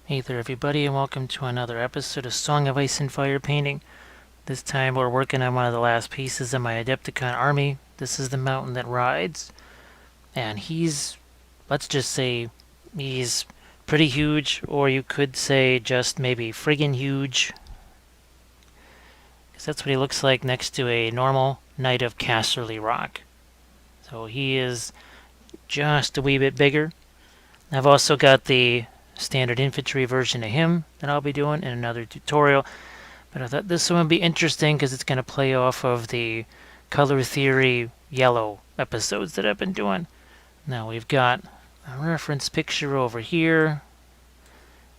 Hey there everybody, and welcome to another episode of Song of Ice and Fire painting. This time we're working on one of the last pieces of my Adepticon army. This is the mountain that rides. And let's just say, he's pretty huge, or you could say just maybe friggin' huge. Because that's what he looks like next to a normal Knight of Casterly Rock. So he is just a wee bit bigger. I've also got the standard infantry version of him that I'll be doing in another tutorial. But I thought this one would be interesting because it's going to play off of the color theory yellow episodes that I've been doing. Now we've got a reference picture over here.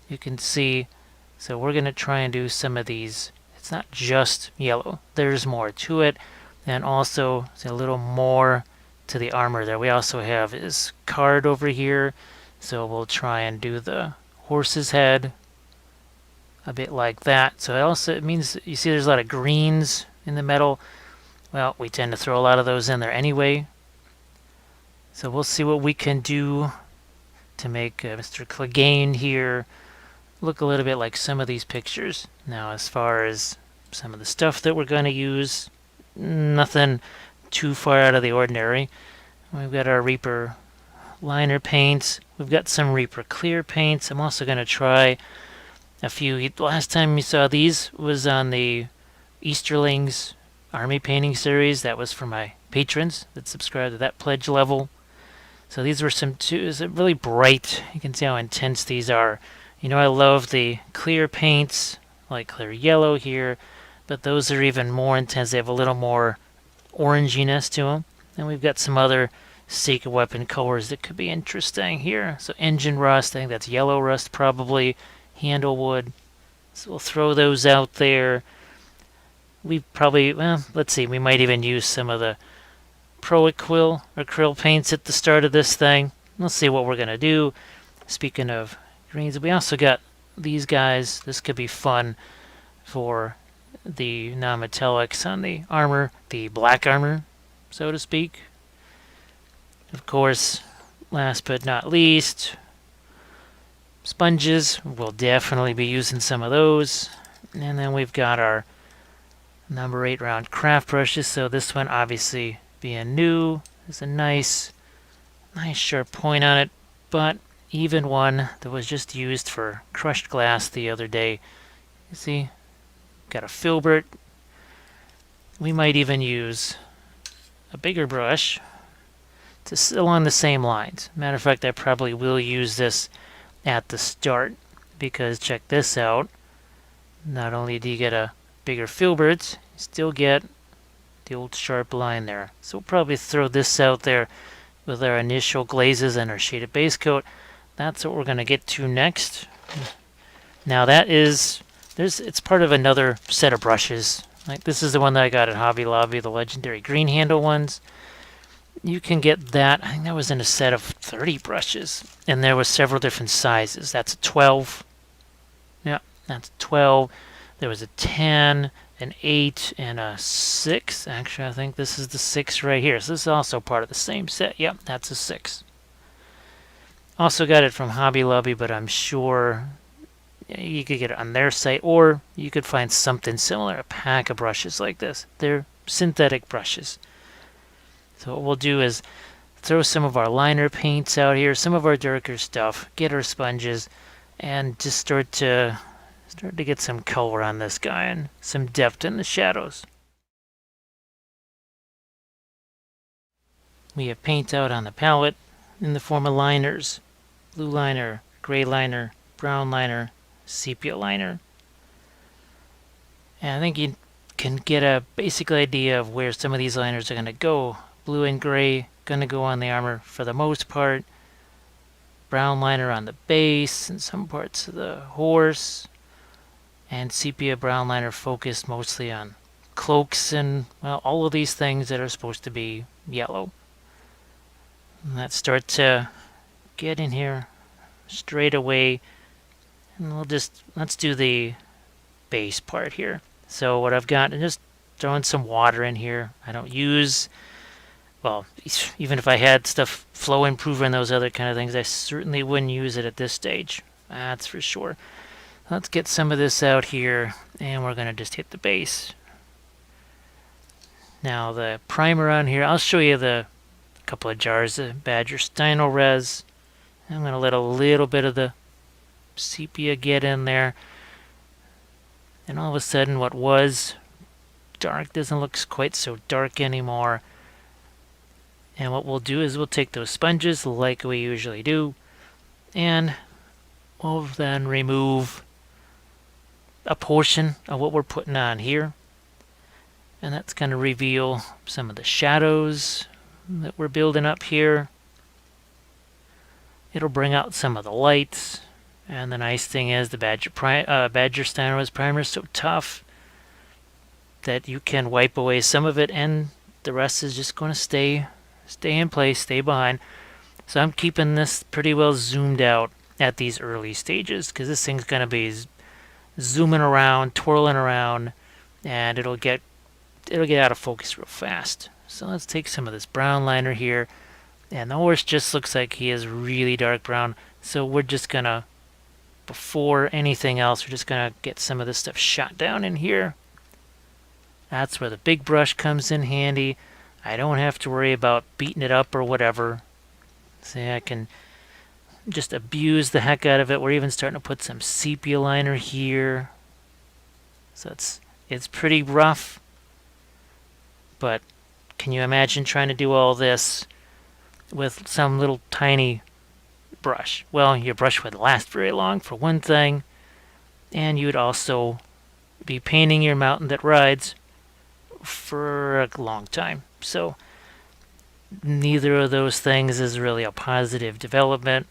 You can see, so we're going to try and do some of these. It's not just yellow. There's more to it. And also a little more to the armor there. We also have his card over here. So we'll try and do the horse's head a bit like that. So it means you see there's a lot of greens in the metal. Well, we tend to throw a lot of those in there anyway. So we'll see what we can do to make Mr. Clegane here look a little bit like some of these pictures. Now, as far as some of the stuff that we're going to use, nothing too far out of the ordinary. We've got our Reaper liner paints. We've got some Reaper clear paints. I'm also going to try a few. Last time you saw these was on the Easterlings Army Painting Series. That was for my patrons that subscribe to that pledge level. So these were really bright. You can see how intense these are. You know, I love the clear paints, like clear yellow here, but those are even more intense. They have a little more oranginess to them. And we've got some other secret weapon colors that could be interesting here. So engine rust, I think that's yellow rust probably, handle wood. So we'll throw those out there. We probably, let's see, we might even use some of the Pro acryl paints at the start of this thing. We'll see what we're going to do. Speaking of greens, we also got these guys. This could be fun for the non-metallics on the armor, the black armor, so to speak. Of course, last but not least, sponges. We'll definitely be using some of those. And then we've got our number 8 round craft brushes. So this one, obviously being new, is a nice sharp point on it. But even one that was just used for crushed glass the other day. You see, got a filbert. We might even use a bigger brush along the same lines. Matter of fact, I probably will use this at the start because check this out. Not only do you get a bigger filbert, you still get the old sharp line there. So we'll probably throw this out there with our initial glazes and our shaded base coat. That's what we're going to get to next. Now it's part of another set of brushes. Like this is the one that I got at Hobby Lobby, the legendary green handle ones. You can get that. I think that was in a set of 30 brushes. And there was several different sizes. That's a 12. Yeah, that's 12. There was a 10, an 8, and a 6. Actually, I think this is the 6 right here. So this is also part of the same set. Yep, that's a 6. Also got it from Hobby Lobby, but I'm sure you could get it on their site. Or you could find something similar, a pack of brushes like this. They're synthetic brushes. So what we'll do is throw some of our liner paints out here, some of our darker stuff, get our sponges, and just start to get some color on this guy and some depth in the shadows. We have paint out on the palette in the form of liners. Blue liner, gray liner, brown liner, sepia liner. And I think you can get a basic idea of where some of these liners are going to go. Blue and gray going to go on the armor for the most part. Brown liner on the base and some parts of the horse. And sepia brown liner focused mostly on cloaks and, well, all of these things that are supposed to be yellow. And let's start to get in here straight away. And let's do the base part here. So what I've got, and just throwing some water in here. I don't use, well, even if I had stuff flow improver and those other kind of things, I certainly wouldn't use it at this stage. That's for sure. Let's get some of this out here, and we're going to just hit the base. Now the primer on here, I'll show you the couple of jars of Badger Steino Res. I'm going to let a little bit of the sepia get in there. And all of a sudden what was dark doesn't look quite so dark anymore. And what we'll do is we'll take those sponges like we usually do, and we'll then remove a portion of what we're putting on here. And that's going to reveal some of the shadows that we're building up here. It'll bring out some of the lights. And the nice thing is the Badger Steino Res primer is so tough that you can wipe away some of it, and the rest is just going to stay in place, stay behind. So I'm keeping this pretty well zoomed out at these early stages, because this thing's going to be zooming around, twirling around, and it'll get out of focus real fast. So let's take some of this brown liner here, and the horse just looks like he is really dark brown. So we're just going to, before anything else, we're just going to get some of this stuff shot down in here. That's where the big brush comes in handy. I don't have to worry about beating it up or whatever. See, I can just abuse the heck out of it. We're even starting to put some sepia liner here. So it's pretty rough. But can you imagine trying to do all this with some little tiny brush? Well, your brush wouldn't last very long, for one thing, and you'd also be painting your mountain that rides for a long time. So neither of those things is really a positive development,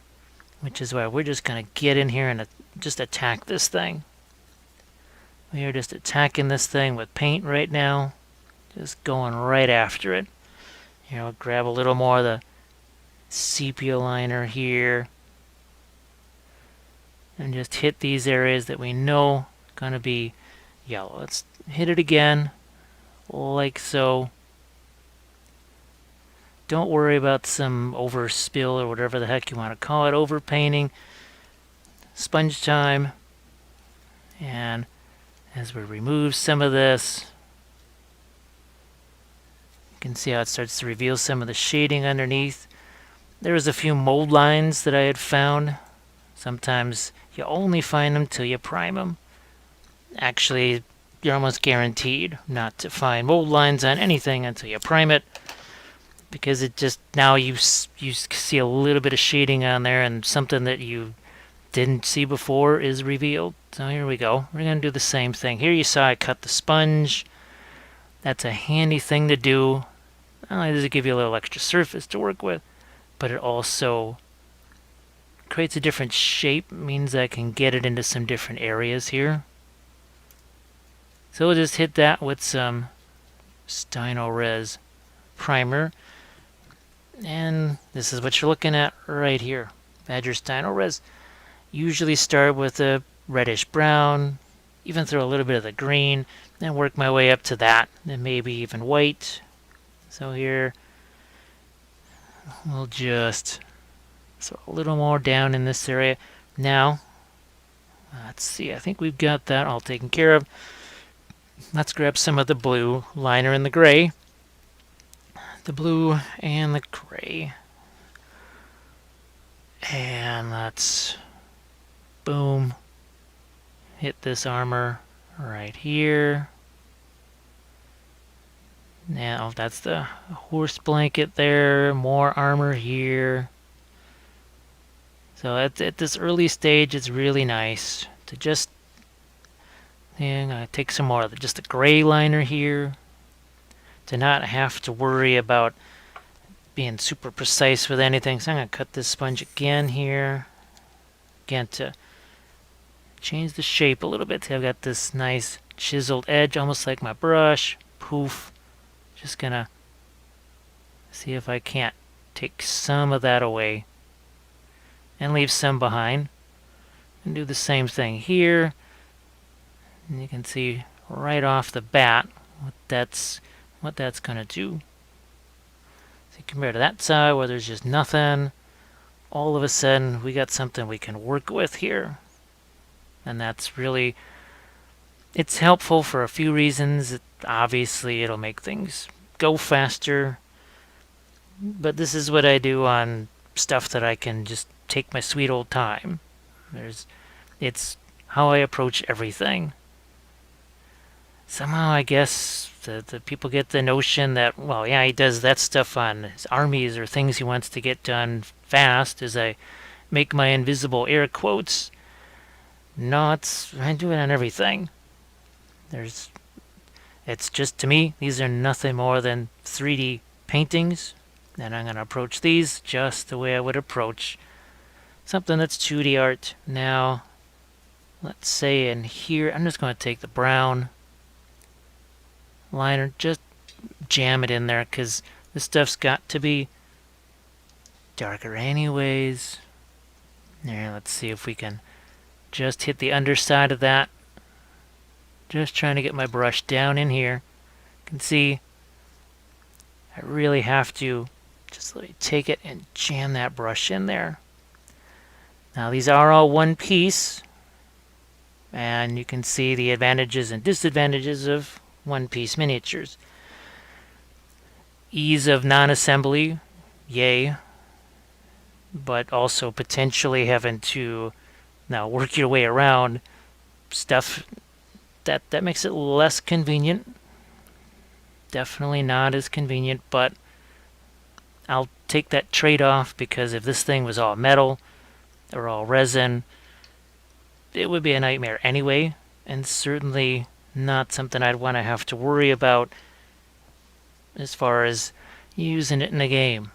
which is why we're just going to get in here and just attack this thing. We are just attacking this thing with paint right now, just going right after it. Here, I'll grab a little more of the sepia liner here and just hit these areas that we know are going to be yellow. Let's hit it again, like so. Don't worry about some overspill or whatever the heck you want to call it, overpainting. Sponge time. And as we remove some of this, you can see how it starts to reveal some of the shading underneath. There was a few mold lines that I had found. Sometimes you only find them till you prime them. Actually, you're almost guaranteed not to find mold lines on anything until you prime it, because it just, now you see a little bit of shading on there, and something that you didn't see before is revealed. So here we go. We're going to do the same thing. Here you saw I cut the sponge. That's a handy thing to do. Not only does it give you a little extra surface to work with, but it also creates a different shape. It means I can get it into some different areas here. So we'll just hit that with some Steino Res primer. And this is what you're looking at right here. Badger Steino Res. Usually start with a reddish brown, even throw a little bit of the green, and work my way up to that, and maybe even white. So here, we'll just throw a little more down in this area. Now, let's see, I think we've got that all taken care of. Let's grab some of the blue liner and the gray. The blue and the gray. And let's, boom, hit this armor right here. Now that's the horse blanket there, more armor here. So at this early stage, it's really nice to just, I'm going to take some more of just the gray liner here, to not have to worry about being super precise with anything. So I'm going to cut this sponge again here, again to change the shape a little bit. So I've got this nice chiseled edge, almost like my brush. Poof. Just going to see if I can't take some of that away and leave some behind. And do the same thing here. And you can see right off the bat what that's going to do. So compared to that side where there's just nothing, all of a sudden we got something we can work with here. And that's really, it's helpful for a few reasons. Obviously, it'll make things go faster. But this is what I do on stuff that I can just take my sweet old time. It's how I approach everything. Somehow, I guess, the people get the notion that, well, yeah, he does that stuff on his armies or things he wants to get done fast, as I make my invisible air quotes. No, I do it on everything. It's just, to me, these are nothing more than 3D paintings, and I'm going to approach these just the way I would approach something that's 2D art. Now, let's say in here, I'm just going to take the brown liner, just jam it in there, because this stuff's got to be darker anyways. There, let's see if we can just hit the underside of that. Just trying to get my brush down in here. You can see I really have to just let me take it and jam that brush in there. Now these are all one piece, and you can see the advantages and disadvantages of one-piece miniatures. Ease of non-assembly, yay, but also potentially having to now work your way around stuff that makes it less convenient. Definitely not as convenient, but I'll take that trade-off, because if this thing was all metal or all resin, it would be a nightmare anyway, and certainly not something I'd want to have to worry about as far as using it in a game.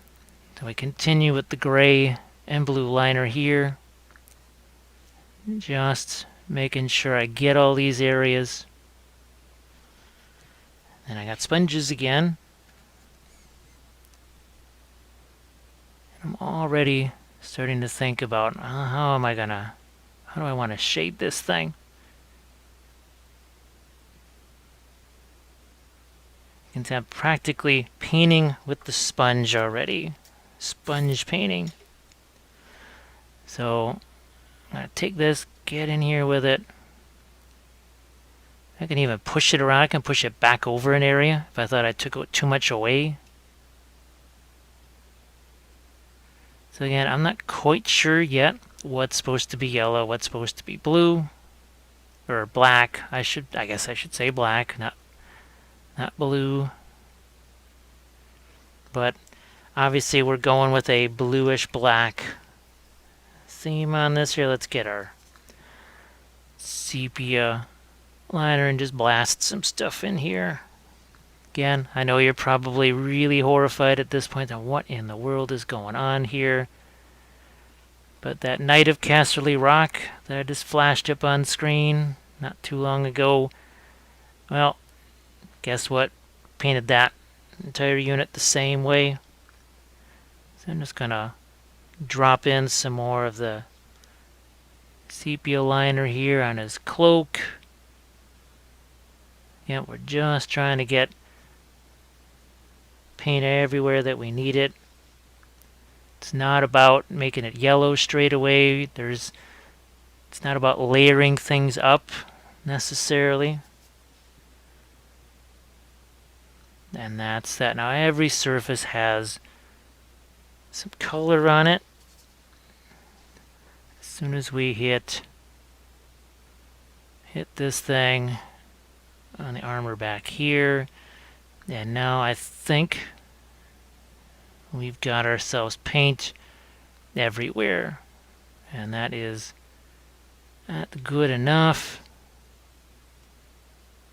So we continue with the gray and blue liner here, just making sure I get all these areas. And I got sponges again. I'm already starting to think about how do I want to shade this thing? You can see I'm practically painting with the sponge already. Sponge painting. So I'm going to take this, get in here with it. I can even push it around. I can push it back over an area if I thought I took too much away. So again, I'm not quite sure yet what's supposed to be yellow, what's supposed to be blue, or black. I guess I should say black, not blue. But obviously we're going with a bluish black theme on this here. Let's get our sepia liner and just blast some stuff in here. Again, I know you're probably really horrified at this point on what in the world is going on here. But that Knight of Casterly Rock that I just flashed up on screen not too long ago, well, guess what? Painted that entire unit the same way. So I'm just going to drop in some more of the sepia liner here on his cloak. Yeah, we're just trying to get paint everywhere that we need it. It's not about making it yellow straight away. It's not about layering things up necessarily. And that's that. Now every surface has some color on it. As soon as we hit this thing on the armor back here, and now I think we've got ourselves paint everywhere, and that is not good enough.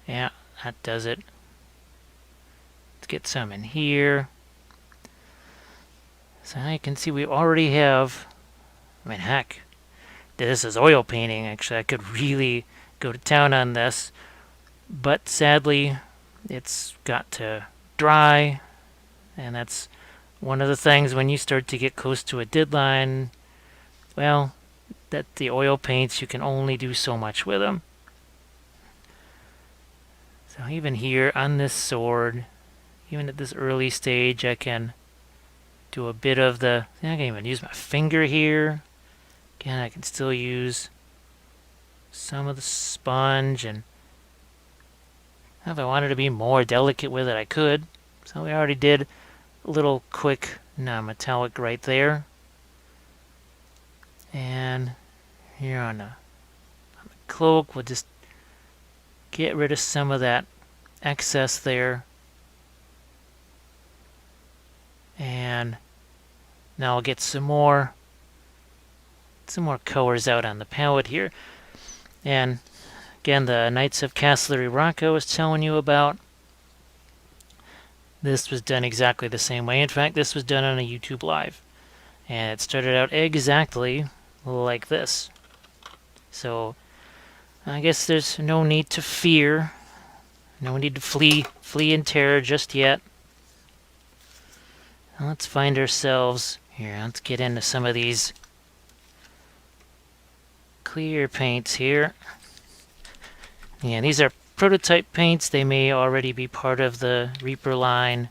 Yeah, that does it. Let's get some in here. So now you can see we already have, I mean, heck, this is oil painting. Actually, I could really go to town on this, but sadly it's got to dry, and that's one of the things when you start to get close to a deadline. Well, that the oil paints, you can only do so much with them. So even here on this sword, even at this early stage, I can do a bit of the, I can even use my finger here. Again, I can still use some of the sponge, and if I wanted to be more delicate with it, I could. So we already did a little quick non-metallic right there. And here on the cloak, we'll just get rid of some of that excess there. And now I'll get some more colors out on the palette here. And again, the Knights of Castlery Rock I was telling you about, this was done exactly the same way. In fact, this was done on a YouTube Live. And it started out exactly like this. So I guess there's no need to fear, no need to flee in terror just yet. Now let's find ourselves here. Let's get into some of these clear paints here. Yeah, these are prototype paints. They may already be part of the Reaper line.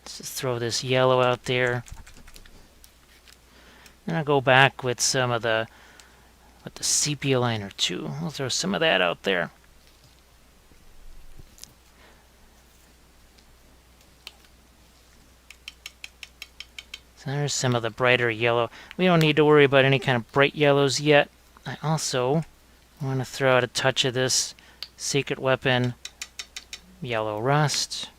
Let's just throw this yellow out there. And I'll go back with some of the sepia liner too. I'll throw some of that out there. So there's some of the brighter yellow. We don't need to worry about any kind of bright yellows yet. I also want to throw out a touch of this Secret Weapon yellow rust.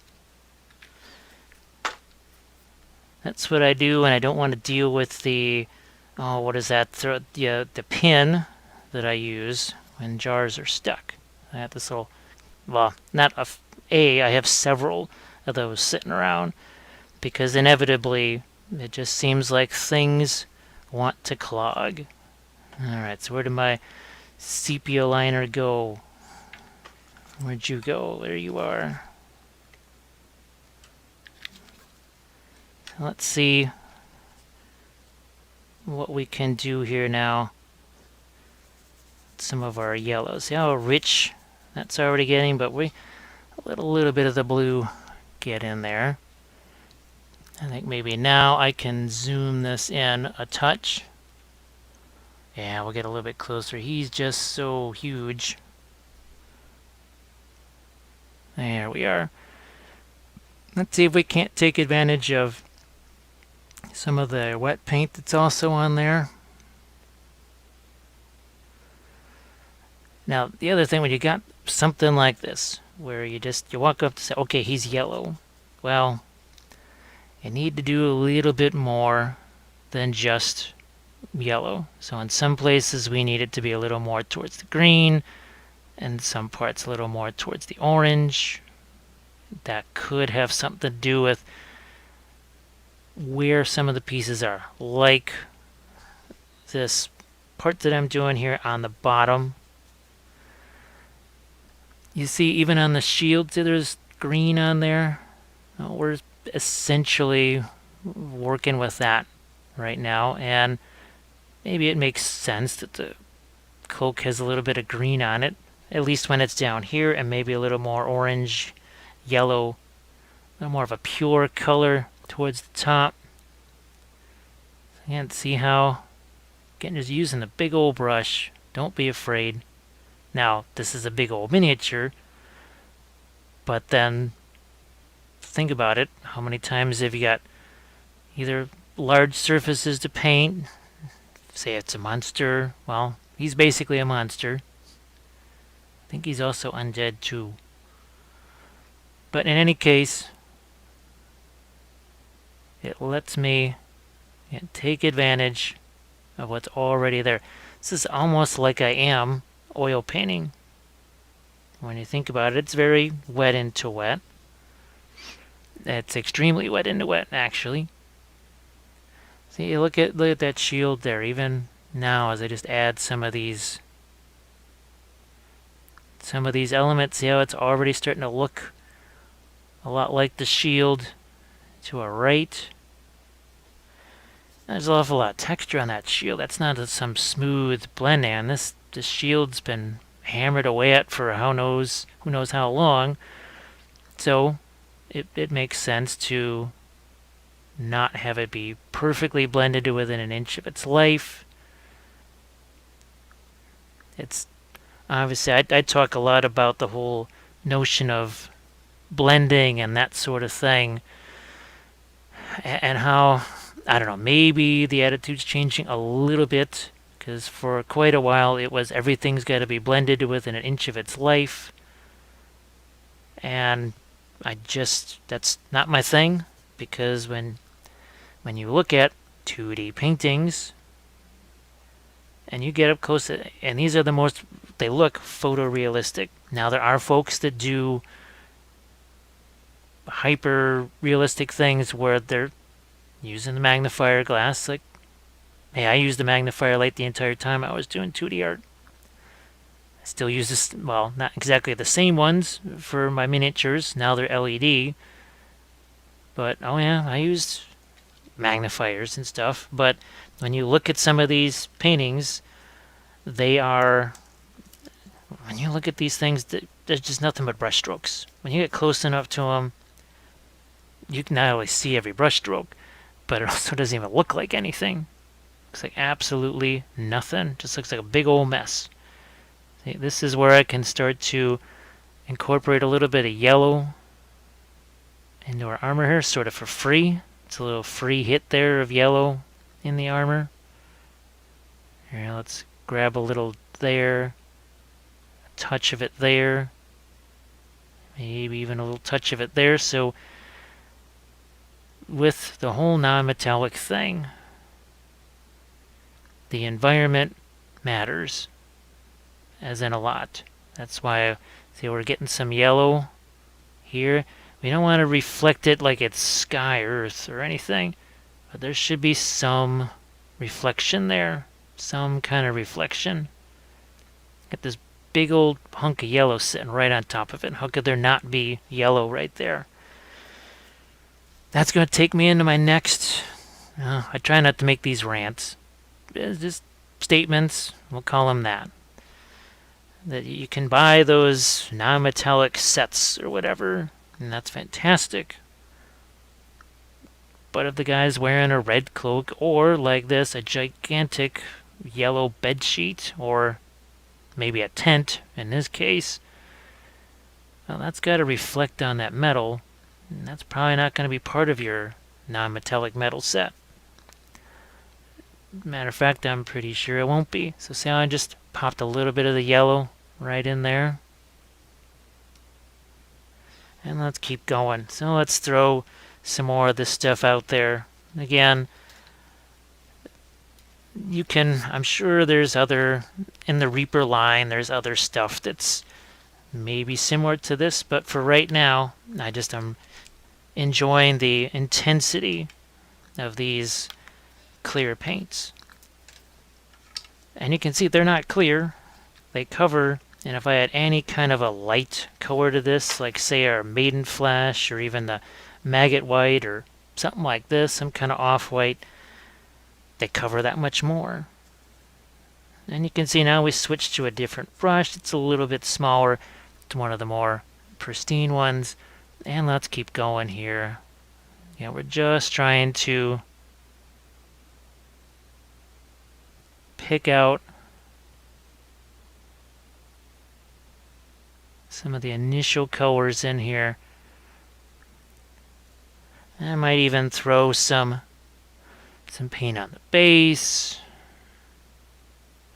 That's what I do when I don't want to deal with the, what is that? The pin that I use when jars are stuck. I have this little, well, not I have several of those sitting around because inevitably it just seems like things want to clog. Alright, so where did my sepia liner go? Where'd you go? There you are. Let's see what we can do here now. Some of our yellows. See how rich that's already getting, but we let a little bit of the blue get in there. I think maybe now I can zoom this in a touch. Yeah, we'll get a little bit closer. He's just so huge. There we are. Let's see if we can't take advantage of some of the wet paint that's also on there. Now, the other thing, when you got something like this, where you walk up to say, okay, he's yellow. Well, you need to do a little bit more than just yellow. So in some places we need it to be a little more towards the green, and some parts a little more towards the orange. That could have something to do with where some of the pieces are. Like this part that I'm doing here on the bottom. You see, even on the shield, there's green on there. We're essentially working with that right now, and maybe it makes sense that the cloak has a little bit of green on it, at least when it's down here, and maybe a little more orange, yellow, a little more of a pure color towards the top. And see how, again, just using the big old brush. Don't be afraid. Now, this is a big old miniature, but then think about it. How many times have you got either large surfaces to paint? Say it's a monster. Well, he's basically a monster. I think he's also undead too. But in any case, it lets me take advantage of what's already there. This is almost like I am oil painting. When you think about it, it's very wet into wet. It's extremely wet into wet, actually. See, look at that shield there. Even now, as I just add some of these elements, see how it's already starting to look a lot like the shield to our right. There's an awful lot of texture on that shield. That's not some smooth blend, and this shield's been hammered away at for who knows how long. So it makes sense to not have it be perfectly blended to within an inch of its life. It's obviously I talk a lot about the whole notion of blending and that sort of thing, and how, I don't know, maybe the attitude's changing a little bit, because for quite a while it was everything's got to be blended within an inch of its life, and that's not my thing, because when you look at 2D paintings and you get up close to, and these are the most, they look photorealistic. Now there are folks that do hyper realistic things where they're using the magnifier glass. Like, hey, I used the magnifier light the entire time I was doing 2D art. I still use this, well, not exactly the same ones for my miniatures. Now they're LED. But, oh yeah, I used magnifiers and stuff. But when you look at some of these paintings, they are, when you look at these things, there's just nothing but brushstrokes. When you get close enough to them, you can not only see every brushstroke, but it also doesn't even look like anything. Looks like absolutely nothing. Just looks like a big old mess. See, this is where I can start to incorporate a little bit of yellow into our armor here, sort of for free. It's a little free hit there of yellow in the armor. Here, let's grab a little there, a touch of it there, maybe even a little touch of it there. So with the whole non-metallic thing, the environment matters, as in a lot. That's why, see, we're getting some yellow here. We don't want to reflect it like it's sky, earth, or anything, but there should be some reflection there, some kind of reflection. Got this big old hunk of yellow sitting right on top of it. How could there not be yellow right there? That's going to take me into my next, I try not to make these rants. Just statements, we'll call them that. That you can buy those non-metallic sets or whatever, and that's fantastic. But if the guy's wearing a red cloak, or like this, a gigantic yellow bed sheet, or maybe a tent in this case, well, that's got to reflect on that metal, and that's probably not going to be part of your non-metallic metal set. Matter of fact, I'm pretty sure it won't be. So see how I just popped a little bit of the yellow right in there? And let's keep going. So let's throw some more of this stuff out there. Again, you can, I'm sure there's other, in the Reaper line, there's other stuff that's maybe similar to this, but for right now, I'm enjoying the intensity of these clear paints. And you can see they're not clear. They cover, and if I had any kind of a light color to this, like say our Maiden Flash, or even the Maggot White, or something like this, some kind of off-white, they cover that much more. And you can see now we switched to a different brush. It's a little bit smaller. It's one of the more pristine ones. And let's keep going here. Yeah, we're just trying to pick out some of the initial colors in here. I might even throw some paint on the base.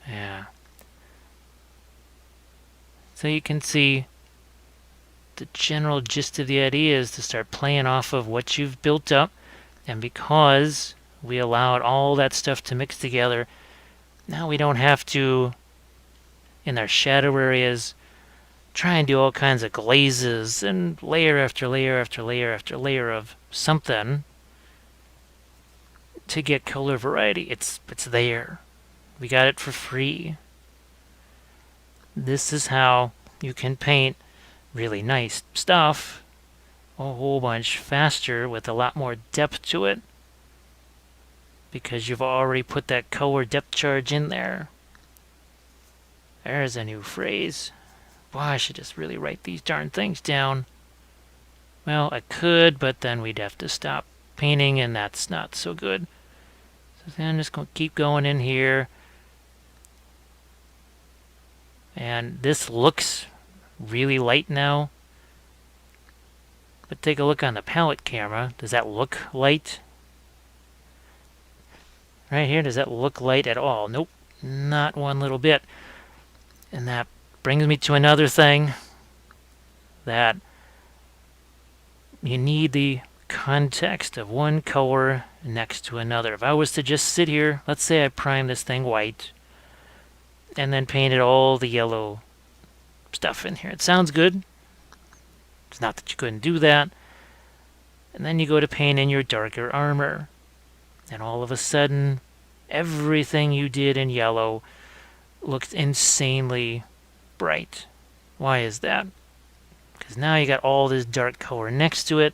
Yeah. So you can see the general gist of the idea is to start playing off of what you've built up, and because we allowed all that stuff to mix together, now we don't have to, in our shadow areas, try and do all kinds of glazes and layer after layer after layer after layer of something to get color variety. It's there. We got it for free. This is how you can paint really nice stuff a whole bunch faster with a lot more depth to it, because you've already put that color depth charge in there. There's a new phrase. Boy, I should just really write these darn things down. Well, I could, but then we'd have to stop painting, and that's not so good. So I'm just going to keep going in here. And this looks really light now. But take a look on the palette camera. Does that look light? Right here, does that look light at all? Nope, not one little bit. And that brings me to another thing, that you need the context of one color next to another. If I was to just sit here, let's say I prime this thing white, and then painted all the yellow stuff in here. It sounds good. It's not that you couldn't do that. And then you go to paint in your darker armor. And all of a sudden, everything you did in yellow looks insanely bright. Why is that? Because now you got all this dark color next to it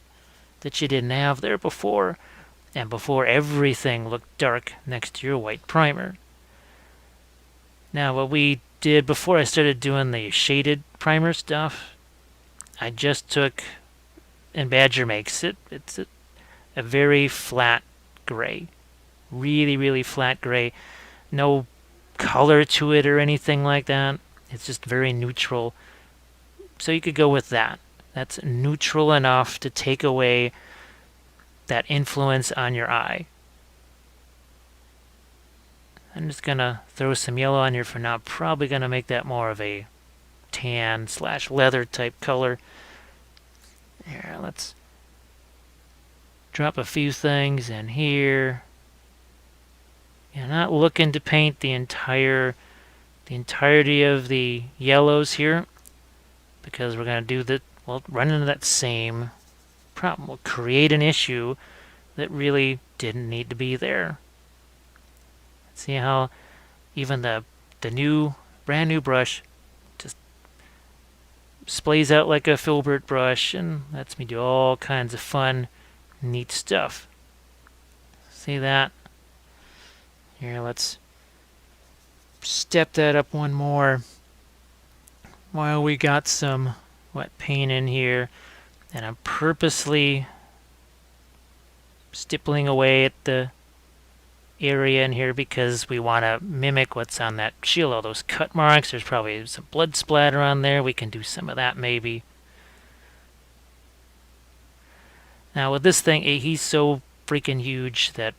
that you didn't have there before. And before, everything looked dark next to your white primer. Now, what we did before I started doing the shaded primer stuff, I just took, and Badger makes it, it's a very flat gray. Really, really flat gray. No color to it or anything like that. It's just very neutral. So you could go with that. That's neutral enough to take away that influence on your eye. I'm just going to throw some yellow on here for now. Probably going to make that more of a tan / leather type color. Here, let's drop a few things in here. You're not looking to paint the entirety of the yellows here, because we're going to do that. We'll run into that same problem. We'll create an issue that really didn't need to be there. See how even the brand new brush just splays out like a filbert brush and lets me do all kinds of fun, neat stuff. See that? Here, let's step that up one more while we got some wet paint in here. And I'm purposely stippling away at the area in here because we want to mimic what's on that shield. All those cut marks, there's probably some blood splatter on there. We can do some of that maybe. Now with this thing, he's so freaking huge that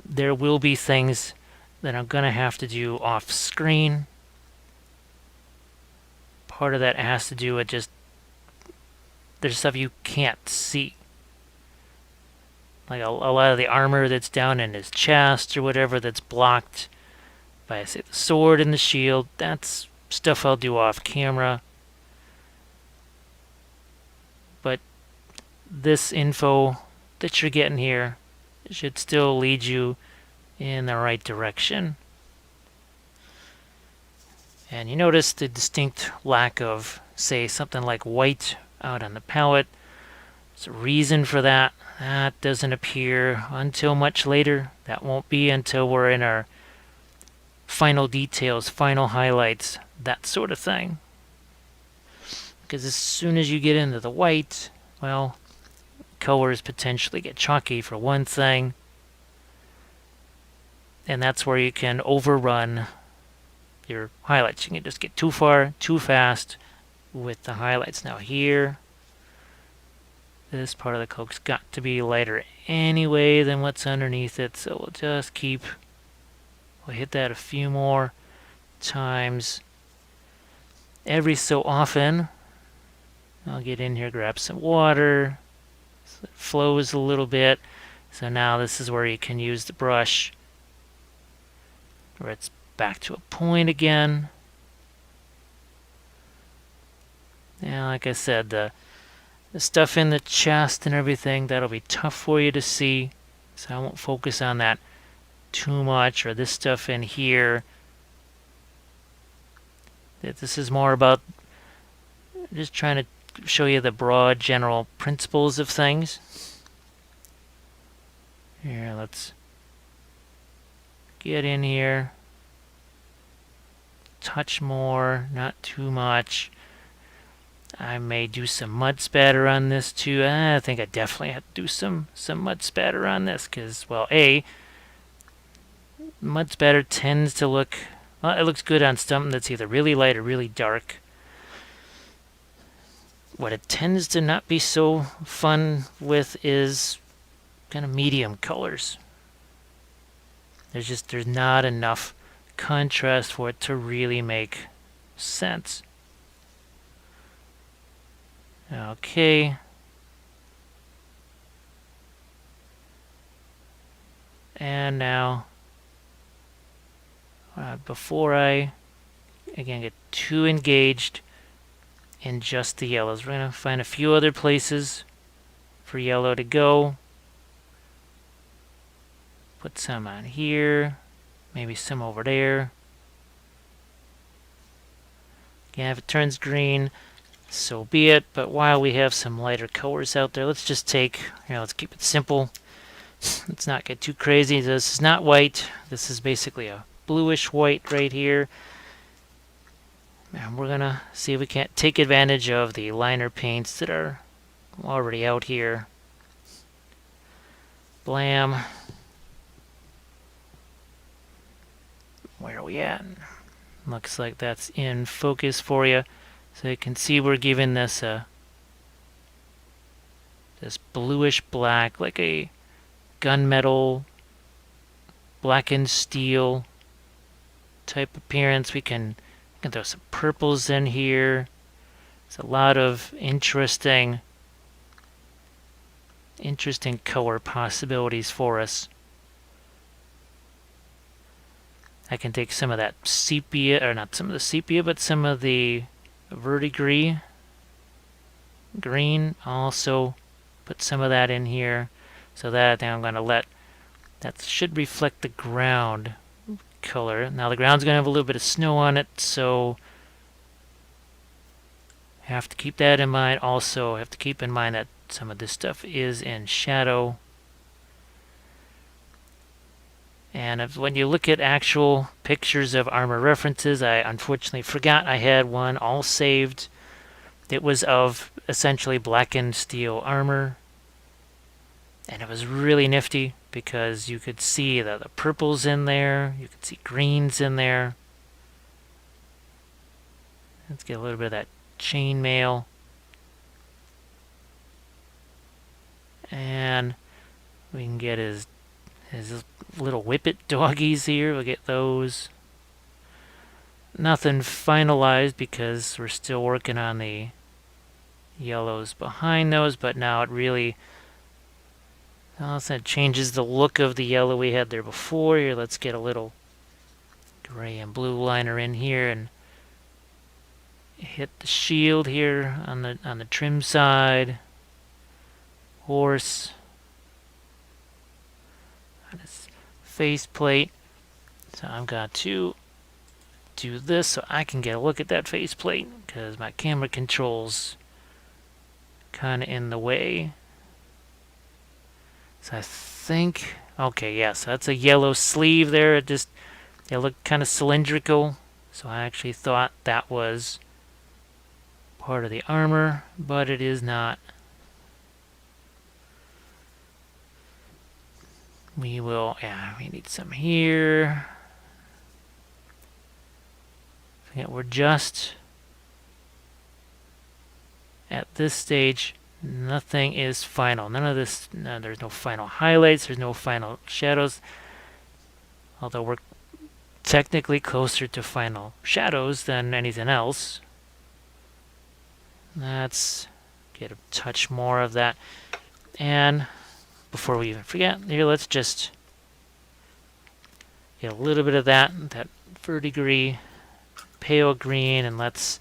there will be things that I'm going to have to do off screen. Part of that has to do with just, there's stuff you can't see. Like a lot of the armor that's down in his chest or whatever that's blocked by, say, the sword and the shield. That's stuff I'll do off camera. But this info that you're getting here should still lead you in the right direction. And you notice the distinct lack of, say, something like white out on the palette. There's a reason for that. That doesn't appear until much later. That won't be until we're in our final details, final highlights, that sort of thing. Because as soon as you get into the white, well, colors potentially get chalky for one thing. And that's where you can overrun your highlights. You can just get too far, too fast with the highlights. Now here, this part of the cloak's got to be lighter anyway than what's underneath it, so we'll just we'll hit that a few more times. Every so often, I'll get in here, grab some water, so it flows a little bit. So now this is where you can use the brush, where it's back to a point again. Now, like I said, the stuff in the chest and everything, that'll be tough for you to see, so I won't focus on that too much. Or this stuff in here, this is more about just trying to show you the broad general principles of things. Here, let's get in here, touch more, not too much. I may do some mud spatter on this too. I think I definitely have to do some mud spatter on this because, well, mud spatter tends to look Well, it looks good on something that's either really light or really dark. What it tends to not be so fun with is kind of medium colors. There's not enough contrast for it to really make sense. Okay. And now, before I, again, get too engaged in just the yellows, we're going to find a few other places for yellow to go. Put some on here, maybe some over there. Again, if it turns green, so be it. But while we have some lighter colors out there, let's just take, let's keep it simple. Let's not get too crazy. This is not white. This is basically a bluish white right here. And we're going to see if we can't take advantage of the liner paints that are already out here. Blam. Where are we at? Looks like that's in focus for you. So you can see we're giving this this bluish black, like a gunmetal, blackened steel type appearance. We can throw some purples in here. There's a lot of interesting color possibilities for us. I can take some of that sepia, or not some of the sepia, but some of the verdigris green. Also put some of that in here. So that I think I'm going to let, that should reflect the ground color. Now the ground's going to have a little bit of snow on it, so have to keep that in mind. Also have to keep in mind that some of this stuff is in shadow. And when you look at actual pictures of armor references, I unfortunately forgot I had one all saved. It was of essentially blackened steel armor. And it was really nifty because you could see the purples in there. You could see greens in there. Let's get a little bit of that chainmail. And we can get his little whippet doggies here. We'll get those. Nothing finalized because we're still working on the yellows behind those, but now it really that changes the look of the yellow we had there before. Here, let's get a little gray and blue liner in here and hit the shield here on the trim side. Horse. On his faceplate. So I've got to do this so I can get a look at that faceplate because my camera controls kind of in the way. So I think, okay, yeah, so that's a yellow sleeve there. It looked kind of cylindrical. So I actually thought that was part of the armor, but it is not. We need some here. Yeah, we're just at this stage. Nothing is final. None of this. There's no final highlights. There's no final shadows. Although we're technically closer to final shadows than anything else. Let's get a touch more of that. And before we even forget, here, let's just get a little bit of that verdigris pale green, and let's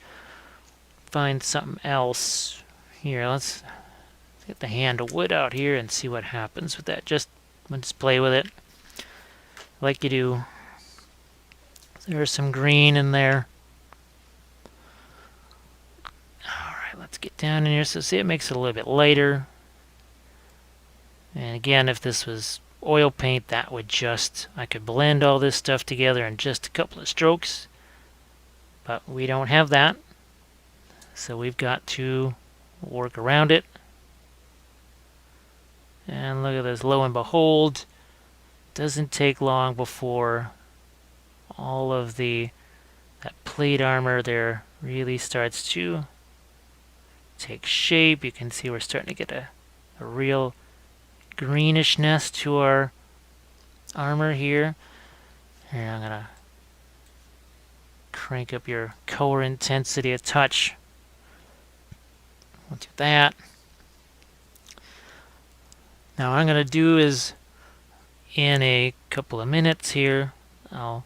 find something else here. Let's get the hand of wood out here and see what happens with that. Just play with it like you do. There's some green in there. Alright, let's get down in here. So see, it makes it a little bit lighter. And again, if this was oil paint, that would I could blend all this stuff together in just a couple of strokes. But we don't have that. So we've got to work around it. And look at this, lo and behold, doesn't take long before all of that plate armor there really starts to take shape. You can see we're starting to get a real greenishness to our armor here. Here, I'm gonna crank up your color intensity a touch. We'll do that. Now what I'm gonna do is, in a couple of minutes here, I'll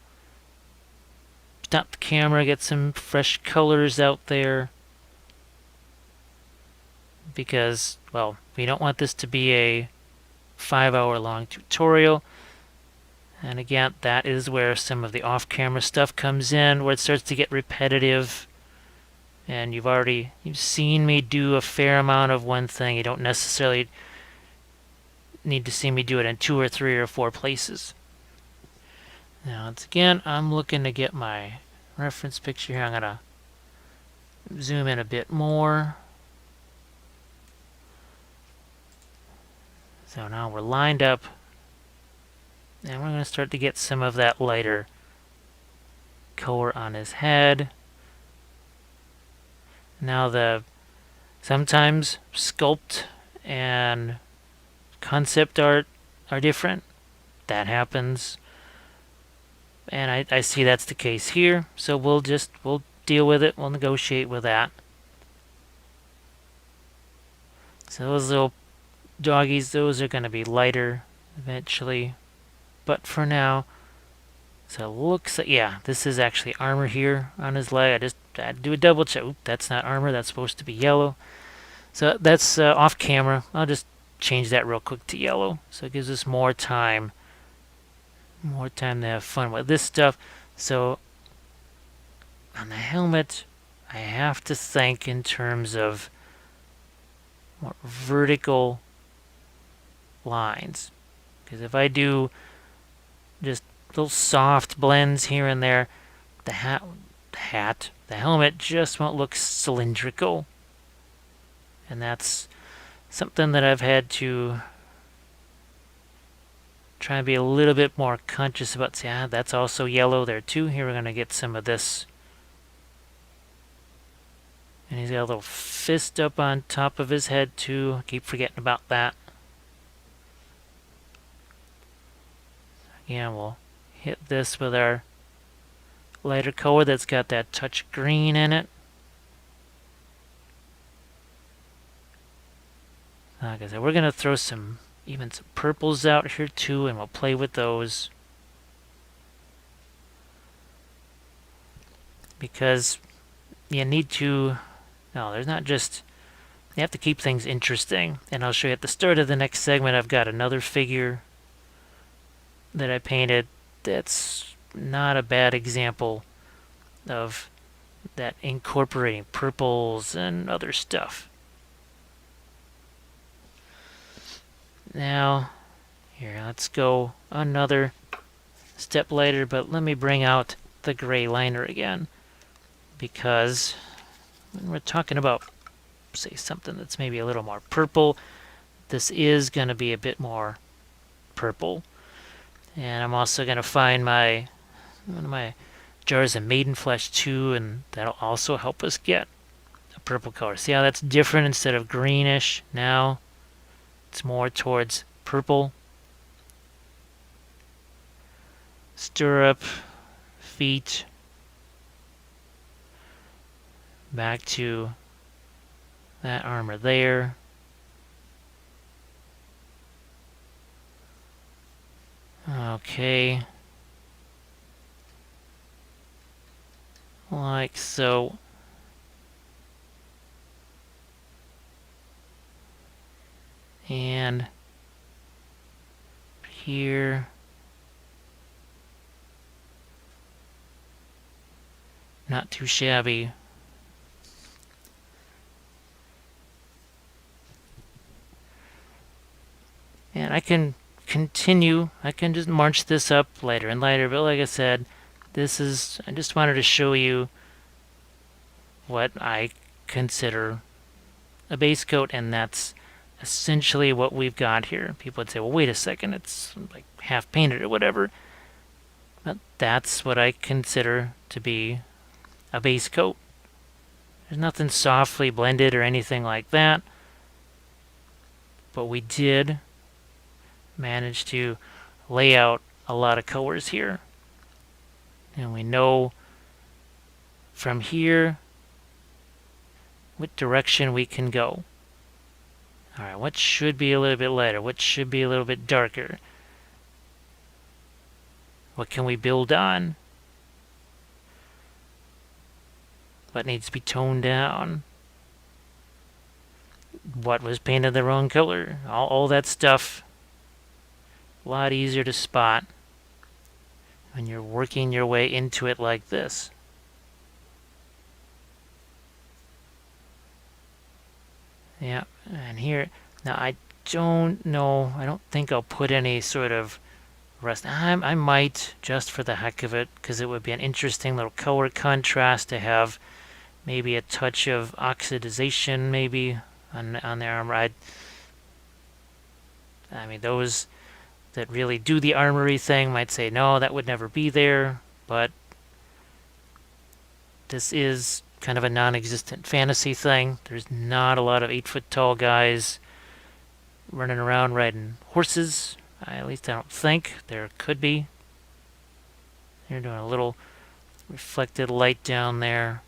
stop the camera, get some fresh colors out there, because, well, we don't want this to be a 5-hour long tutorial. And again, that is where some of the off-camera stuff comes in, where it starts to get repetitive. And you've seen me do a fair amount of one thing. You don't necessarily need to see me do it in 2 or 3 or 4 places. Now, once again, I'm looking to get my reference picture here. I'm going to zoom in a bit more. So now we're lined up. And we're going to start to get some of that lighter color on his head. Now sometimes sculpt and concept art are different. That happens. And I see that's the case here. So we'll deal with it. We'll negotiate with that. So those little doggies, those are going to be lighter eventually. But for now, so it looks like, yeah, this is actually armor here on his leg. I had to do a double check. Oop, that's not armor. That's supposed to be yellow. So that's off camera. I'll just change that real quick to yellow. So it gives us more time to have fun with this stuff. So on the helmet, I have to think in terms of more vertical lines. Because if I do just little soft blends here and there, the helmet just won't look cylindrical. And that's something that I've had to try and be a little bit more conscious about. See, that's also yellow there too. Here we're going to get some of this. And he's got a little fist up on top of his head too. I keep forgetting about that. Again, we'll hit this with our lighter color that's got that touch green in it. Like I said, we're going to throw even some purples out here too, and we'll play with those. Because you need to, no, there's not just, you have to keep things interesting. And I'll show you at the start of the next segment, I've got another figure that I painted that's not a bad example of that incorporating purples and other stuff. Now, here, let's go another step later, but let me bring out the gray liner again, because when we're talking about, say, something that's maybe a little more purple, this is going to be a bit more purple. And I'm also going to find one of my jars of maiden flesh too, and that'll also help us get a purple color. See how that's different? Instead of greenish, now it's more towards purple. Stirrup, feet, back to that armor there. Okay. Like so. And here. Not too shabby. And I can continue. I can just march this up lighter and lighter. But like I said, I just wanted to show you what I consider a base coat, and that's essentially what we've got here. People would say, well, wait a second, it's like half painted or whatever. But that's what I consider to be a base coat. There's nothing softly blended or anything like that. But we did manage to lay out a lot of colors here. And we know from here what direction we can go. Alright, what should be a little bit lighter? What should be a little bit darker? What can we build on? What needs to be toned down? What was painted the wrong color? All that stuff. A lot easier to spot when you're working your way into it like this. Yeah, and here, now I don't know, I don't think I'll put any sort of rust. I might, just for the heck of it, because it would be an interesting little color contrast to have maybe a touch of oxidization maybe on the armor. I mean, those that really do the armory thing might say, no, that would never be there, but this is kind of a non-existent fantasy thing. There's not a lot of 8-foot-tall guys running around riding horses. At least I don't think. There could be. They're doing a little reflected light down there.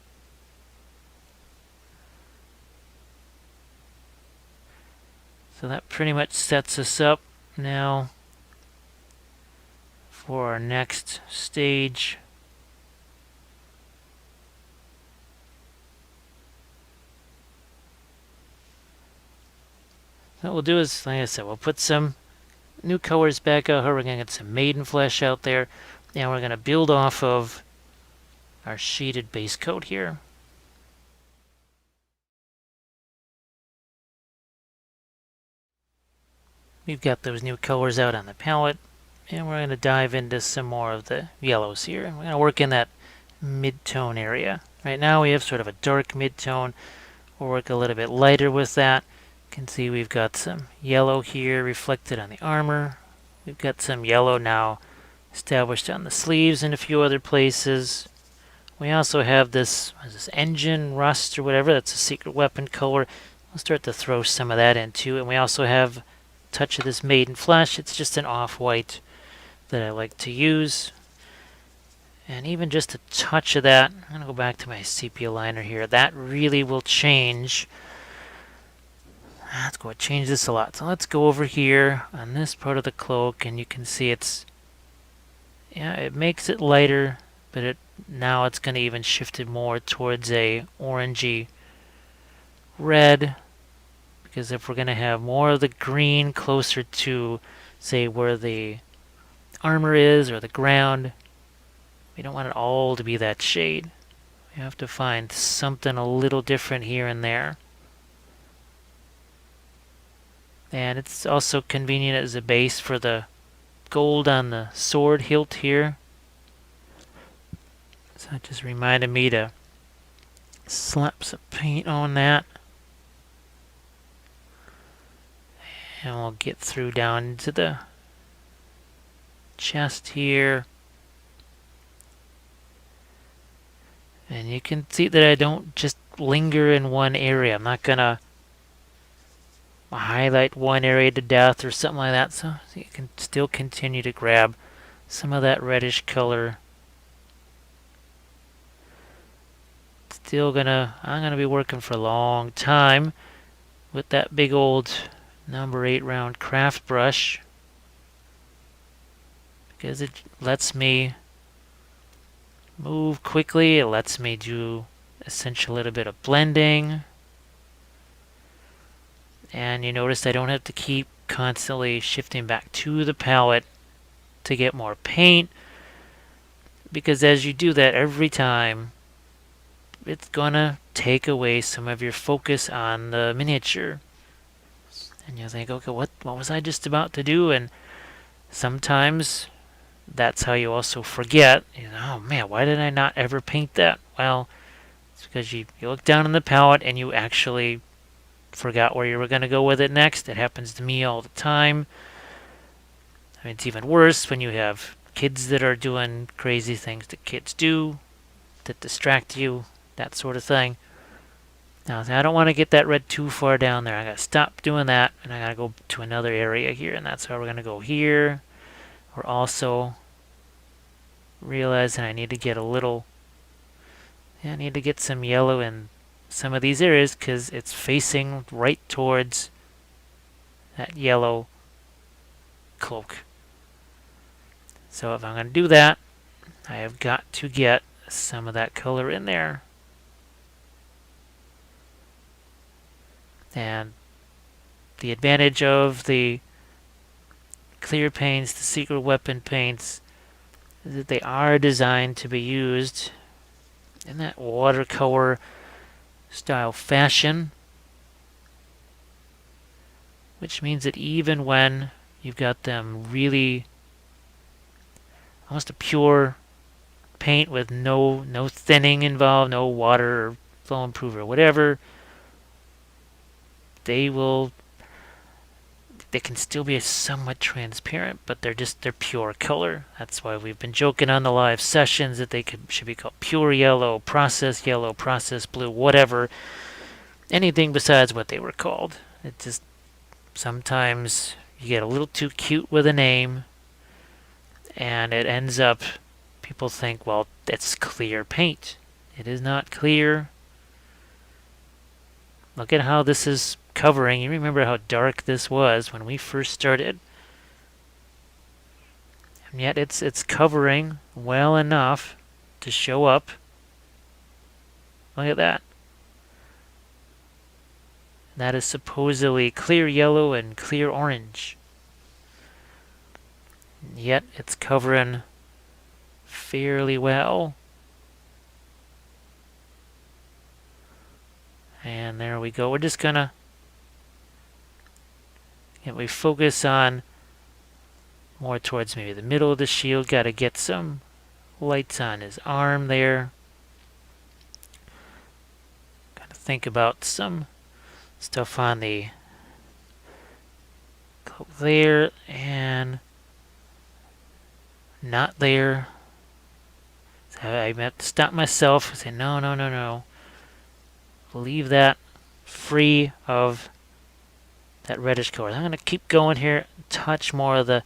So that pretty much sets us up now for our next stage. So what we'll do is, like I said, we'll put some new colors back out here. We're going to get some maiden flesh out there. And we're going to build off of our shaded base coat here. We've got those new colors out on the palette. And we're going to dive into some more of the yellows here. And we're going to work in that mid-tone area. Right now we have sort of a dark mid-tone. We'll work a little bit lighter with that. You can see we've got some yellow here reflected on the armor. We've got some yellow now established on the sleeves and a few other places. We also have this engine rust or whatever. That's a secret weapon color. We'll start to throw some of that into. And we also have a touch of this maiden flesh. It's just an off-white that I like to use. And even just a touch of that. I'm going to go back to my sepia liner here. That really will change. Let's go change this a lot. So let's go over here on this part of the cloak, and you can see it makes it lighter, but now it's going to even shift it more towards a orangey red, because if we're going to have more of the green closer to, say, where the armor is or the ground, we don't want it all to be that shade. We have to find something a little different here and there. And it's also convenient as a base for the gold on the sword hilt here. So it just reminded me to slap some paint on that. And we'll get through down into the chest here. And you can see that I don't just linger in one area. I'm not going to highlight one area to death or something like that. So you can still continue to grab some of that reddish color. I'm gonna be working for a long time with that big old number 8 round craft brush, because it lets me move quickly. It lets me do essentially a little bit of blending. And you notice I don't have to keep constantly shifting back to the palette to get more paint, because as you do that every time, it's gonna take away some of your focus on the miniature. And you think, okay, what was I just about to do? And sometimes that's how you also forget. Oh man, why did I not ever paint that? Well, it's because you look down on the palette and you actually forgot where you were going to go with it next. It happens to me all the time. I mean, it's even worse when you have kids that are doing crazy things that kids do that distract you, that sort of thing. Now, I don't want to get that red too far down there. I gotta stop doing that, and I gotta go to another area here, and that's how we're gonna go here. We're also realizing I need to get a little, I need to get some yellow in some of these areas because it's facing right towards that yellow cloak. So if I'm gonna do that, I have got to get some of that color in there. And the advantage of the clear paints, the secret weapon paints, is that they are designed to be used in that watercolor style fashion, which means that even when you've got them really almost a pure paint with no thinning involved, no water or flow improver or whatever, they can still be somewhat transparent, but they're pure color. That's why we've been joking on the live sessions that they should be called pure yellow, process blue, whatever. Anything besides what they were called. It just sometimes you get a little too cute with a name, and it ends up people think, well, it's clear paint. It is not clear. Look at how this is covering. You remember how dark this was when we first started. And yet it's covering well enough to show up. Look at that. That is supposedly clear yellow and clear orange. Yet it's covering fairly well. And there we go. We're just gonna, if we focus on more towards maybe the middle of the shield, gotta get some lights on his arm there. Gotta think about some stuff on the cloak there and not there. So I have to stop myself and say, no. Leave that free of that reddish color. I'm going to keep going here, touch more of the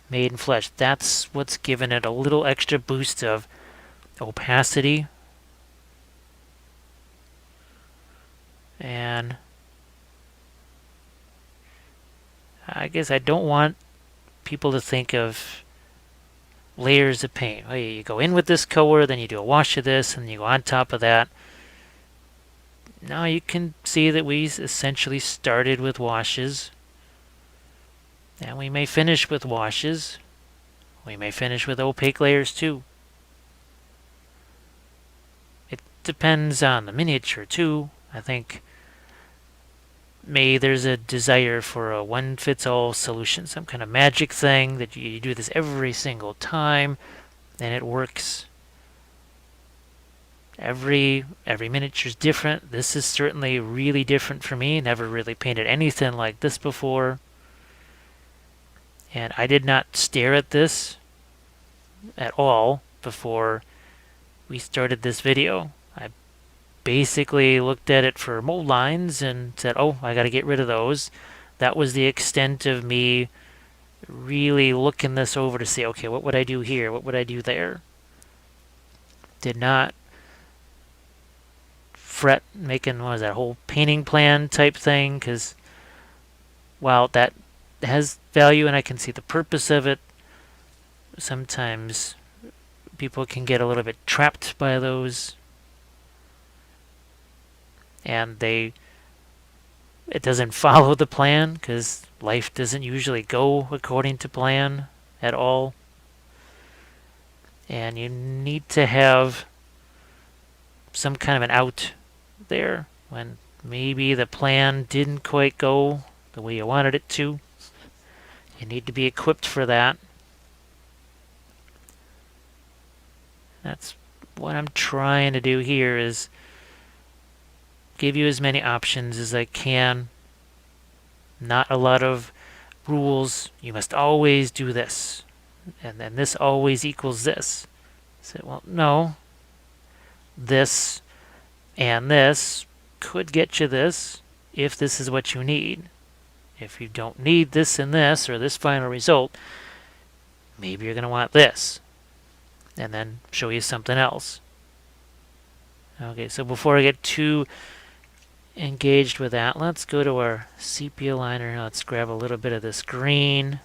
maiden flesh. That's what's giving it a little extra boost of opacity. And I guess I don't want people to think of layers of paint. Well, you go in with this color, then you do a wash of this, and you go on top of that. Now you can see that we essentially started with washes, and we may finish with washes. We may finish with opaque layers too. It depends on the miniature too. I think maybe there's a desire for a one-fits-all solution, some kind of magic thing that you do this every single time, and it works. Every miniature is different. This is certainly really different for me. Never really painted anything like this before. And I did not stare at this at all before we started this video. I basically looked at it for mold lines and said, oh, I got to get rid of those. That was the extent of me really looking this over to see, okay, what would I do here? What would I do there? Did not fret making, what was that, whole painting plan type thing, because while that has value and I can see the purpose of it, sometimes people can get a little bit trapped by those, and it doesn't follow the plan, because life doesn't usually go according to plan at all, and you need to have some kind of an out there when maybe the plan didn't quite go the way you wanted it to. You need to be equipped for that. That's what I'm trying to do here, is give you as many options as I can. Not a lot of rules. You must always do this. and then this always equals this. So, well, no. This and this could get you this if this is what you need. If you don't need this and this, or this final result, maybe you're going to want this. And then show you something else. Okay, so before I get too engaged with that, let's go to our sepia liner. Let's grab a little bit of this green.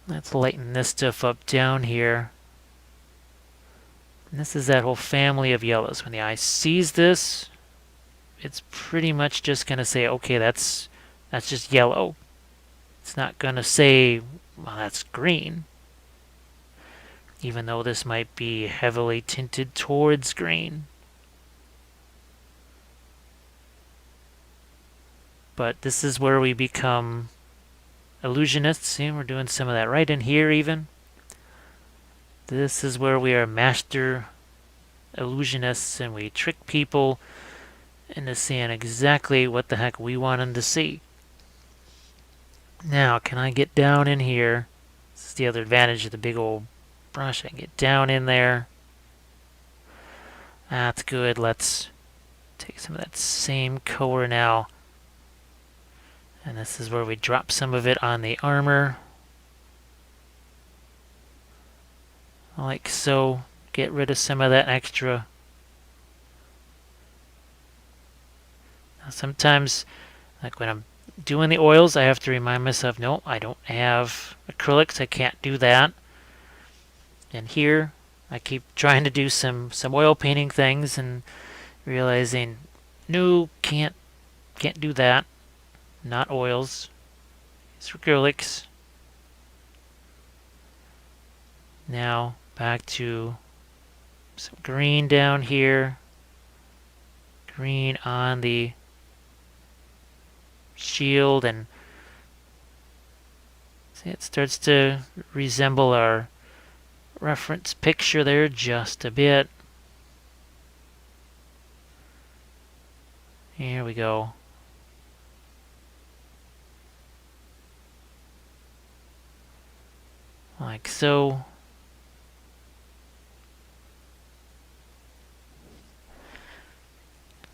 Let's lighten this stuff up down here. And this is that whole family of yellows. When the eye sees this, it's pretty much just going to say, okay, that's just yellow. It's not going to say, well, that's green. Even though this might be heavily tinted towards green. But this is where we become illusionists. See, we're doing some of that right in here even. This is where we are master illusionists, and we trick people into seeing exactly what the heck we want them to see. Now, can I get down in here? This is the other advantage of the big old brush. I can get down in there. That's good. Let's take some of that same color now. And this is where we drop some of it on the armor. Like so. Get rid of some of that extra. Now sometimes, like when I'm doing the oils, I have to remind myself, no, I don't have acrylics. I can't do that. And here, I keep trying to do some oil painting things and realizing, no, can't do that. Not oils. It's acrylics. Now back to some green down here. Green on the shield, and see, it starts to resemble our reference picture there just a bit. Here we go. Like so.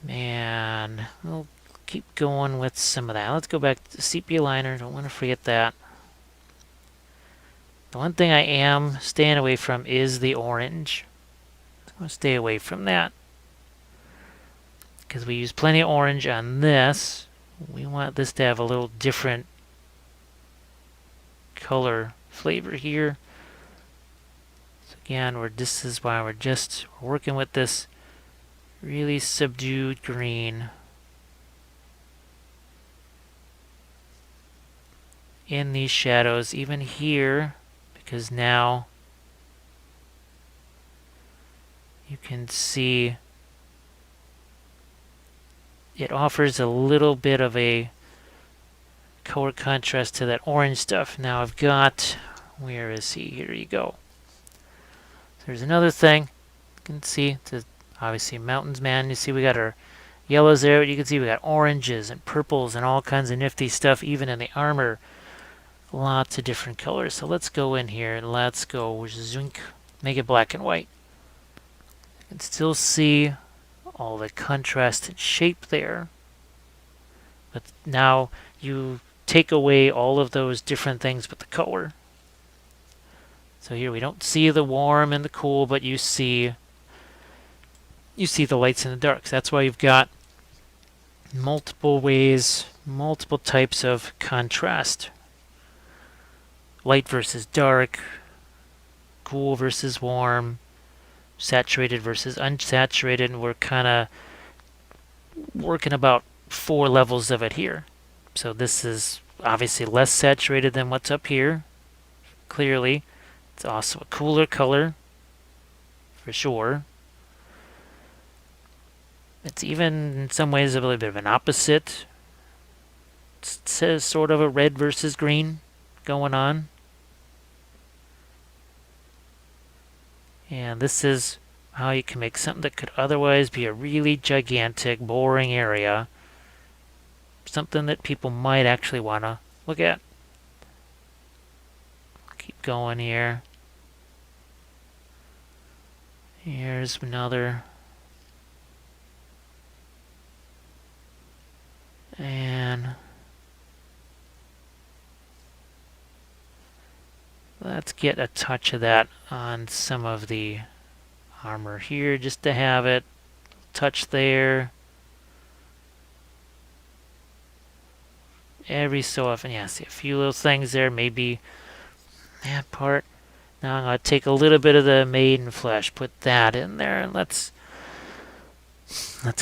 And we'll keep going with some of that. Let's go back to the sepia liner. Don't want to forget that. The one thing I am staying away from is the orange. I'm going to stay away from that, because we use plenty of orange on this. We want this to have a little different color flavor here. So again, this is why we're working with this really subdued green in these shadows, even here, because now you can see it offers a little bit of a color contrast to that orange stuff. Now I've got, where is he? Here you go. There's another thing you can see. It's obviously mountains, man. You see we got our yellows there. You can see we got oranges and purples and all kinds of nifty stuff, even in the armor. Lots of different colors. So let's go in here and let's go zoink, make it black and white. You can still see all the contrast and shape there. But now you take away all of those different things with the color. So here we don't see the warm and the cool, but you see the lights and the darks. That's why you've got multiple ways, multiple types of contrast. Light versus dark, cool versus warm, saturated versus unsaturated, and we're kind of working about 4 levels of it here. So this is obviously less saturated than what's up here, clearly. It's also a cooler color, for sure. It's even, in some ways, a little bit of an opposite. It says sort of a red versus green going on. And this is how you can make something that could otherwise be a really gigantic, boring area something that people might actually want to look at. going here. Here's another. And let's get a touch of that on some of the armor here just to have it. Touch there. Every so often, yeah, see a few little things there, maybe that part. Now I'm going to take a little bit of the maiden flesh, put that in there, and let's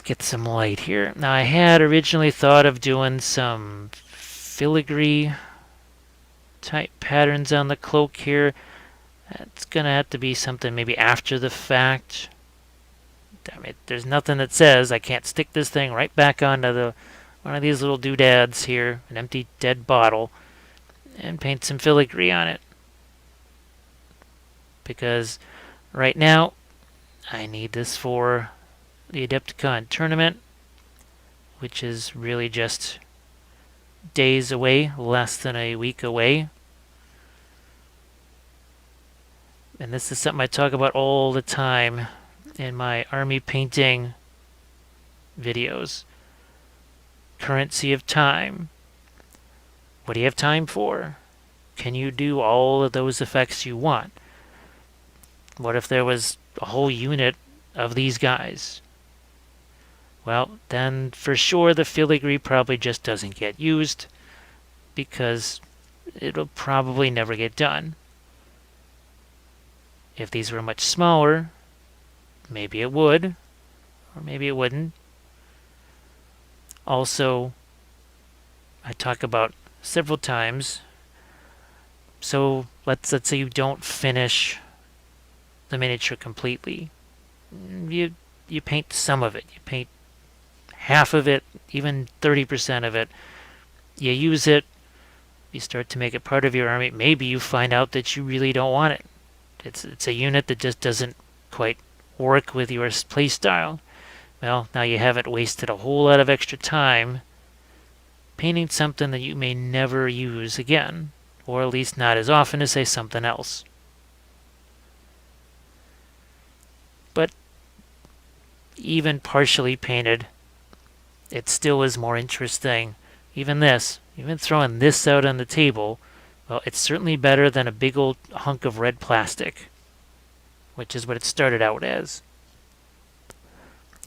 get some light here. Now I had originally thought of doing some filigree type patterns on the cloak here. It's going to have to be something maybe after the fact. I mean, there's nothing that says I can't stick this thing right back onto one of these little doodads here, an empty dead bottle, and paint some filigree on it. Because right now, I need this for the Adepticon tournament, which is really just days away, less than a week away. And this is something I talk about all the time in my army painting videos. Currency of time. What do you have time for? Can you do all of those effects you want? What if there was a whole unit of these guys? Well, then for sure the filigree probably just doesn't get used because it'll probably never get done. If these were much smaller, maybe it would, or maybe it wouldn't. Also, I talk about several times, so let's say you don't finish the miniature completely. You paint some of it. You paint half of it, even 30% of it. You use it. You start to make it part of your army. Maybe you find out that you really don't want it. It's a unit that just doesn't quite work with your playstyle. Well, now you haven't wasted a whole lot of extra time painting something that you may never use again, or at least not as often as, say, something else. But even partially painted, it still is more interesting. Even throwing this out on the table, well, it's certainly better than a big old hunk of red plastic, which is what it started out as.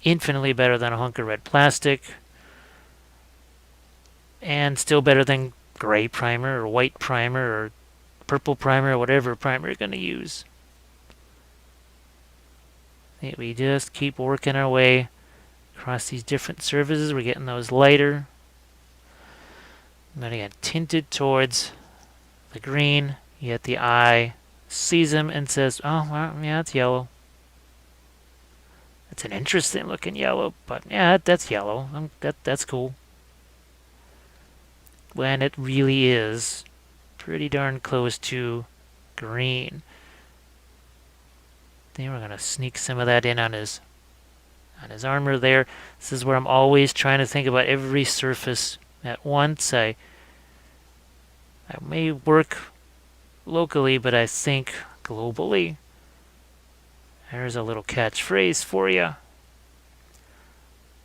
Infinitely better than a hunk of red plastic, and still better than gray primer or white primer or purple primer or whatever primer you're going to use. We just keep working our way across these different surfaces. We're getting those lighter. I'm going to get tinted towards the green. Yet the eye sees them and says, oh, well, yeah, it's yellow. It's an interesting looking yellow, but yeah, that's yellow. That's cool. When it really is pretty darn close to green. Then we're going to sneak some of that in on his armor there. This is where I'm always trying to think about every surface at once. I may work locally, but I think globally. There's a little catchphrase for you.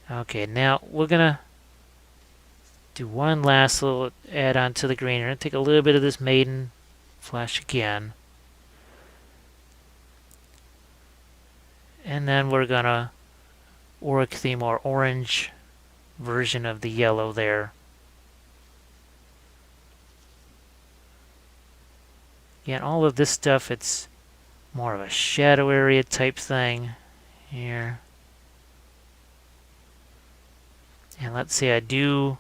Okay, now we're going to do one last little add-on to the green. We're going to take a little bit of this maiden flesh again. And then we're going to work the more orange version of the yellow there. Again, all of this stuff, it's more of a shadow area type thing here. And let's say I do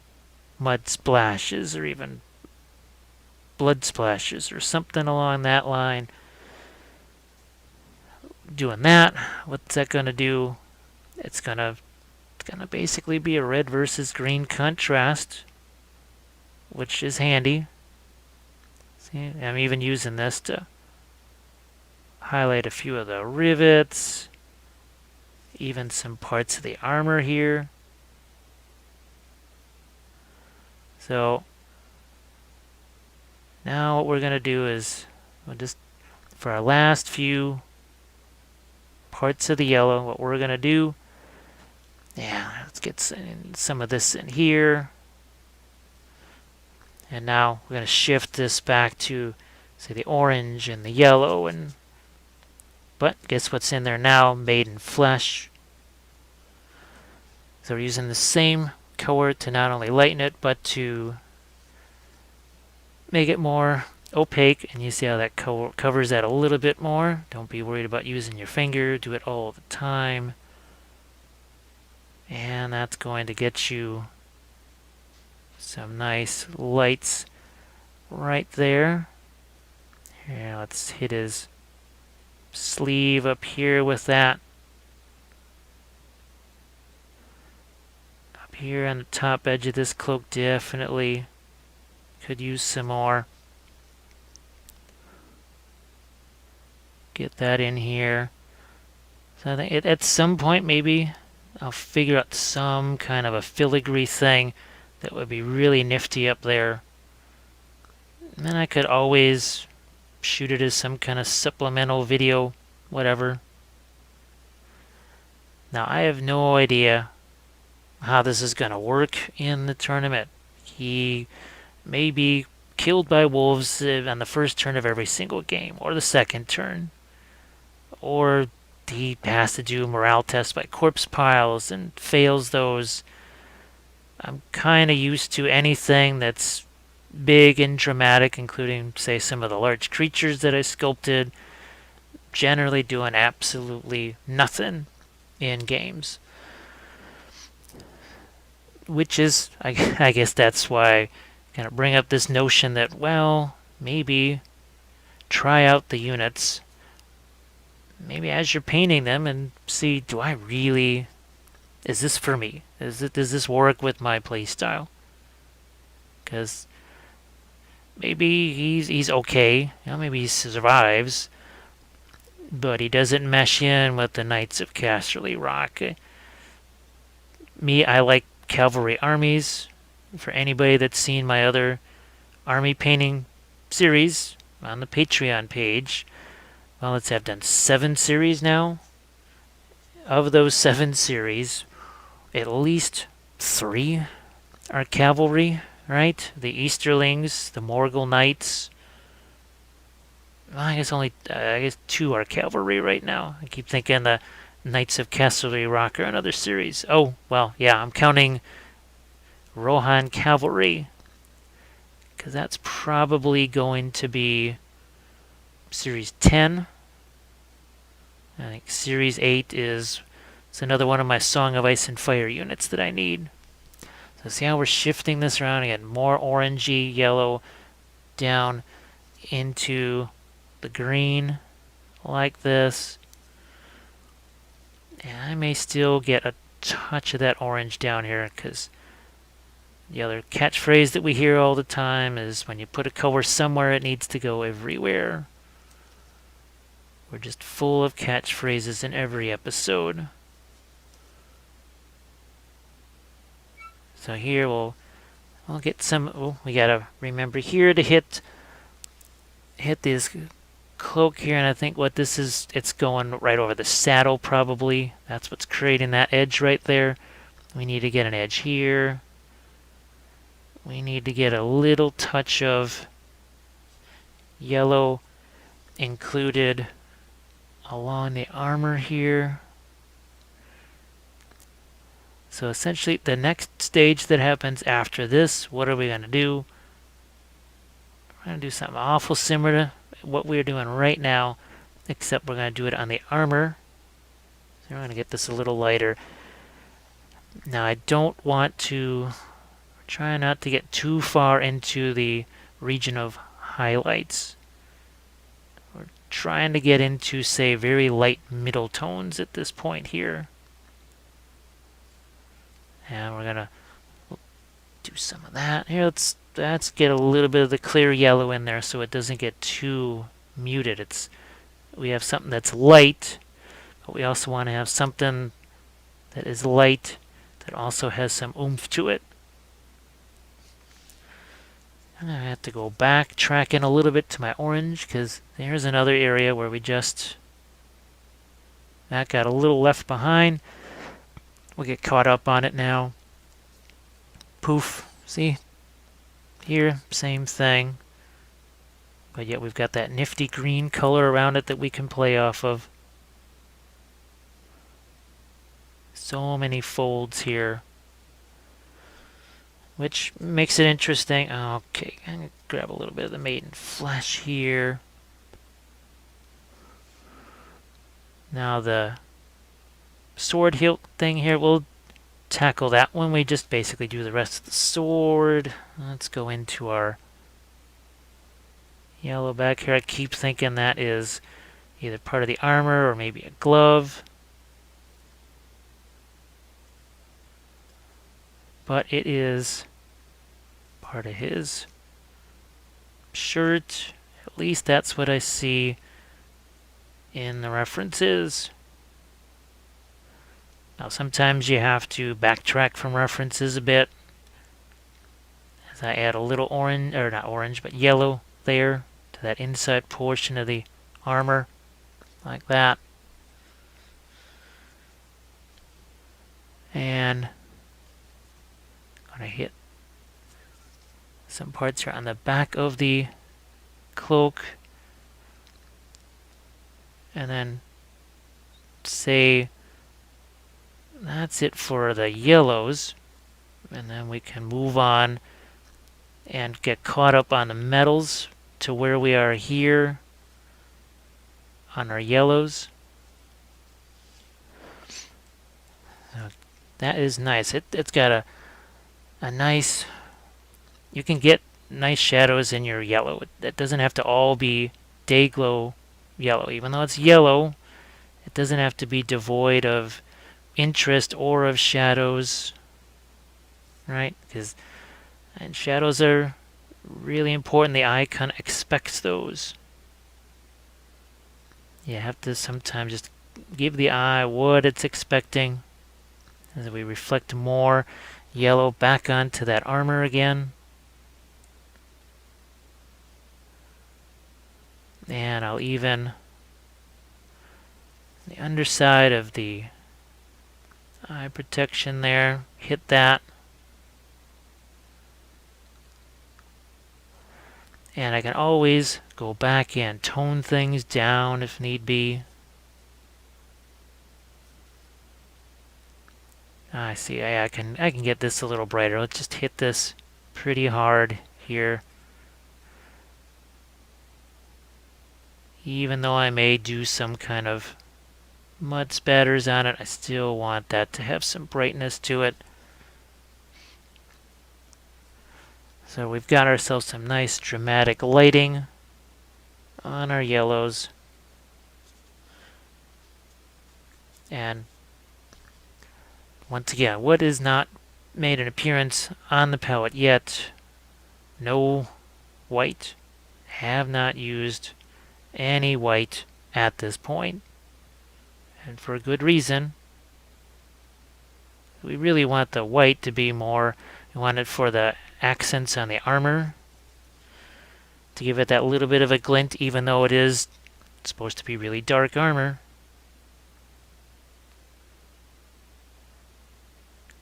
mud splashes or even blood splashes or something along that line. Doing that, what's that going to do? It's going to basically be a red versus green contrast, which is handy. See, I'm even using this to highlight a few of the rivets, even some parts of the armor here. So now what we're going to do is we'll just, for our last few parts of the yellow, what we're going to do, yeah, let's get some of this in here. And now we're going to shift this back to, say, the orange and the yellow. But guess what's in there now? Made in flesh. So we're using the same color to not only lighten it, but to make it more opaque. And you see how that covers that a little bit more. Don't be worried about using your finger. Do it all the time. And that's going to get you some nice lights right there. Here, let's hit his sleeve up here with that. Up here on the top edge of this cloak, definitely could use some more. Get that in here. So I think at some point maybe I'll figure out some kind of a filigree thing that would be really nifty up there. And then I could always shoot it as some kind of supplemental video, whatever. Now I have no idea how this is going to work in the tournament. He may be killed by wolves on the first turn of every single game, or the second turn. Or he has to do morale tests by corpse piles and fails those. I'm kind of used to anything that's big and dramatic, including, say, some of the large creatures that I sculpted, generally doing absolutely nothing in games. Which is, I guess that's why I kind of bring up this notion that, well, maybe try out the units, maybe as you're painting them, and see, do I really, is this for me? Does this work with my playstyle? Because maybe he's okay, maybe he survives, but he doesn't mesh in with the Knights of Casterly Rock. Me, I like cavalry armies. For anybody that's seen my other army painting series on the Patreon page, well, let's have done 7 series now. Of those 7 series, at least 3 are cavalry, right? The Easterlings, the Morgul Knights. Well, I guess 2 are cavalry right now. I keep thinking the Knights of Casterly Rock are another series. Oh, well, yeah, I'm counting Rohan Cavalry, because that's probably going to be Series 10. I think Series 8 is another one of my Song of Ice and Fire units that I need. So see how we're shifting this around and get more orangey yellow down into the green like this. And I may still get a touch of that orange down here, because the other catchphrase that we hear all the time is when you put a color somewhere, it needs to go everywhere. We're just full of catchphrases in every episode. So here we'll get some. Oh, we gotta remember here to hit this cloak here, and I think what this is, it's going right over the saddle probably. That's what's creating that edge right there. We need to get an edge here. We need to get a little touch of yellow included along the armor here. So essentially the next stage that happens after this, what are we going to do? We're going to do something awful similar to what we're doing right now, except we're going to do it on the armor. So we're going to get this a little lighter. Now I don't want to, try not to get too far into the region of highlights. We're trying to get into, say, very light middle tones at this point here. And we're gonna do some of that. Here, let's get a little bit of the clear yellow in there so it doesn't get too muted. We have something that's light, but we also want to have something that is light that also has some oomph to it. I have to go back, track in a little bit to my orange, because there's another area where that got a little left behind. We'll get caught up on it now. Poof. See? Here, same thing. But yet we've got that nifty green color around it that we can play off of. So many folds here, which makes it interesting. Okay, I'm going to grab a little bit of the maiden flesh here. Now the sword hilt thing here, we'll tackle that when we just basically do the rest of the sword. Let's go into our yellow back here. I keep thinking that is either part of the armor or maybe a glove. But it is part of his shirt. At least that's what I see in the references. Now sometimes you have to backtrack from references a bit, as I add a little orange, or not orange, but yellow there to that inside portion of the armor, like that. And I'm going to hit some parts here on the back of the cloak, and then say that's it for the yellows, and then we can move on and get caught up on the metals to where we are here on our yellows. That is nice. It's got a nice, you can get nice shadows in your yellow. It doesn't have to all be day glow yellow. Even though it's yellow, it doesn't have to be devoid of interest or of shadows, right? Because shadows are really important. The eye kind of expects those. You have to sometimes just give the eye what it's expecting. As we reflect more yellow back onto that armor again. And I'll even the underside of the eye protection there, hit that. And I can always go back and tone things down if need be. I see. I can get this a little brighter. Let's just hit this pretty hard here. Even though I may do some kind of mud spatters on it, I still want that to have some brightness to it. So we've got ourselves some nice dramatic lighting on our yellows. And once again, what is not made an appearance on the palette yet? No white. Have not used any white at this point. And for a good reason. We really want the white to be more, we want it for the accents on the armor. To give it that little bit of a glint, even though it is supposed to be really dark armor.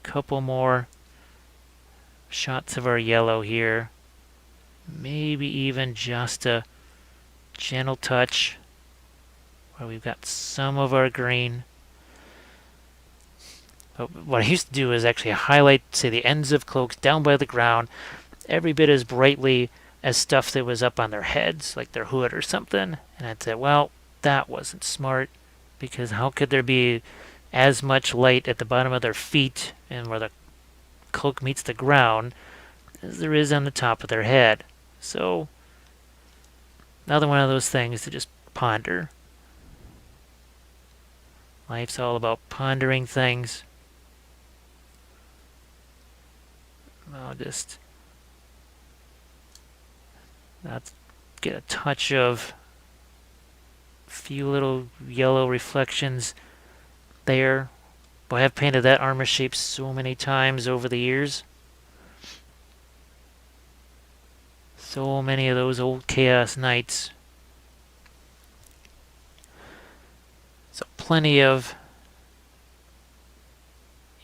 Couple more shots of our yellow here. Maybe even just a gentle touch where we've got some of our green. But what I used to do is actually highlight, say, the ends of cloaks down by the ground every bit as brightly as stuff that was up on their heads, like their hood or something. And I'd say, well, that wasn't smart, because how could there be as much light at the bottom of their feet and where the cloak meets the ground as there is on the top of their head? So, another one of those things to just ponder. Life's all about pondering things. I'll just get a touch of a few little yellow reflections there. But I have painted that armor shape so many times over the years. So many of those old Chaos Knights. So plenty of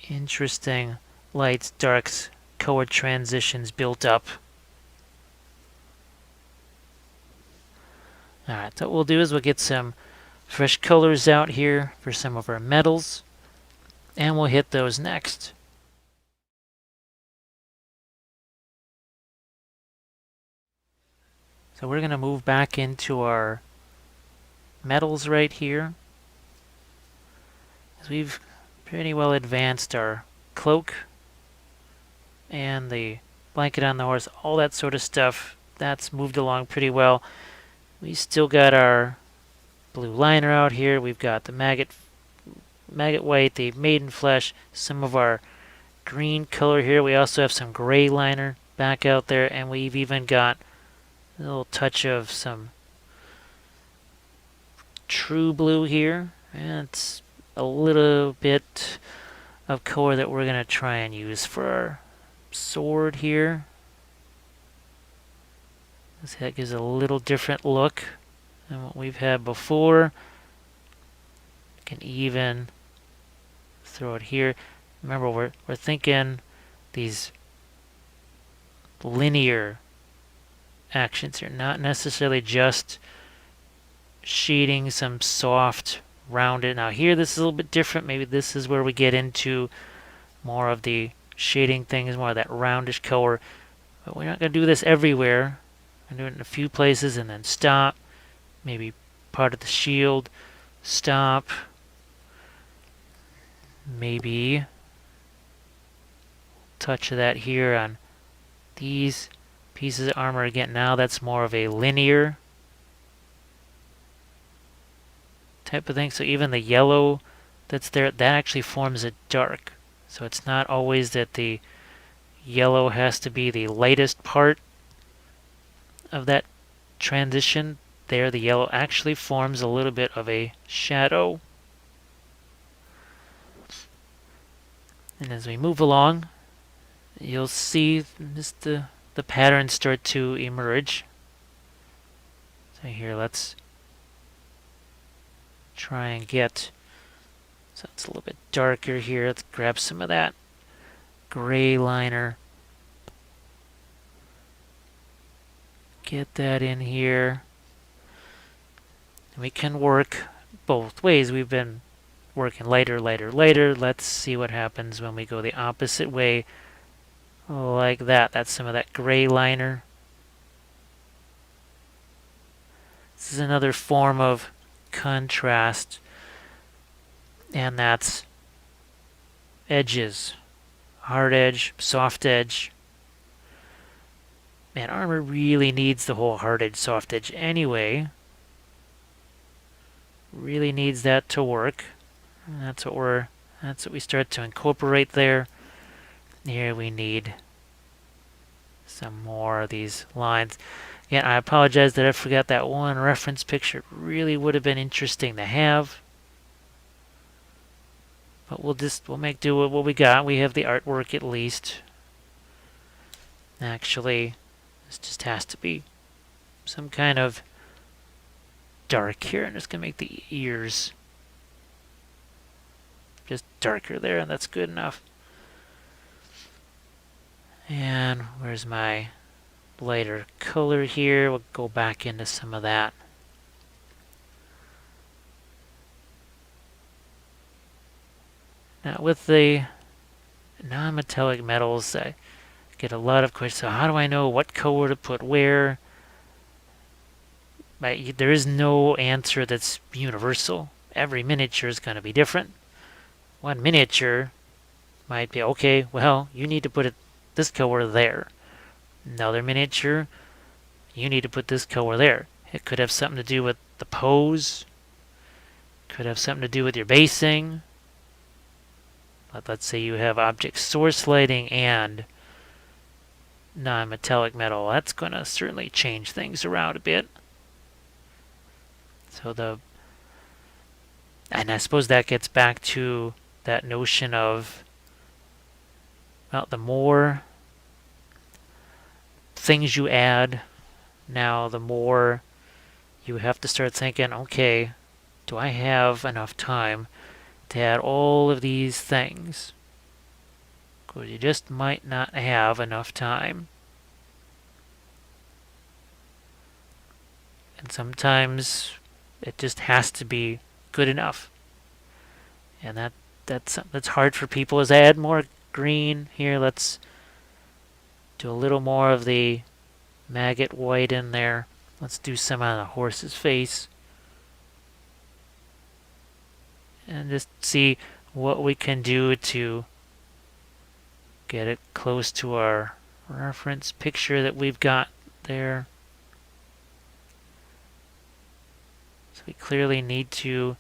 interesting lights, darks, color transitions built up. Alright, so what we'll do is we'll get some fresh colors out here for some of our metals, and we'll hit those next. So we're going to move back into our metals right here. We've pretty well advanced our cloak and the blanket on the horse, all that sort of stuff. That's moved along pretty well. We still got our blue liner out here. We've got the maggot white, the maiden flesh, some of our green color here. We also have some gray liner back out there, and we've even got a little touch of some true blue here. And it's a little bit of color that we're going to try and use for our sword here. See, that gives a little different look than what we've had before. Can even throw it here. Remember, we're thinking these linear actions here, not necessarily just shading some soft rounded. Now here this is a little bit different. Maybe this is where we get into more of the shading things, more of that roundish color. But we're not going to do this everywhere. I'm doing it in a few places and then stop. Maybe part of the shield, stop. Maybe touch of that here on these pieces of armor again. Now that's more of a linear type of thing. So even the yellow that's there, that actually forms a dark. So it's not always that the yellow has to be the lightest part of that transition. There, the yellow actually forms a little bit of a shadow. And as we move along, you'll see just the patterns start to emerge. So here, let's try and get, so it's a little bit darker here. Let's grab some of that gray liner. Get that in here. And we can work both ways. We've been working lighter, lighter, lighter. Let's see what happens when we go the opposite way. Like that. That's some of that gray liner. This is another form of contrast. And that's edges. Hard edge, soft edge. Man, armor really needs the whole hard edge, soft edge anyway. Really needs that to work. And that's what we start to incorporate there. Here we need some more of these lines. Again, I apologize that I forgot that one reference picture. It really would have been interesting to have. But we'll make do with what we got. We have the artwork at least. Actually, this just has to be some kind of dark here. I'm just going to make the ears just darker there, and that's good enough. And where's my lighter color here? We'll go back into some of that. Now with the non-metallic metals, I get a lot of questions. So how do I know what color to put where? There is no answer that's universal. Every miniature is going to be different. One miniature might be, okay, well, you need to put this color there. Another miniature, you need to put this color there. It could have something to do with the pose. Could have something to do with your basing. Let's say you have object source lighting and non-metallic metal. That's going to certainly change things around a bit. And I suppose that gets back to that notion of, well, the more things you add, Now the more you have to start thinking, okay, do I have enough time to add all of these things? Because you just might not have enough time. And sometimes it just has to be good enough. And that's hard for people. Is add more green here. Let's do a little more of the maggot white in there. Let's do some on the horse's face. And just see what we can do to get it close to our reference picture that we've got there. So we clearly need to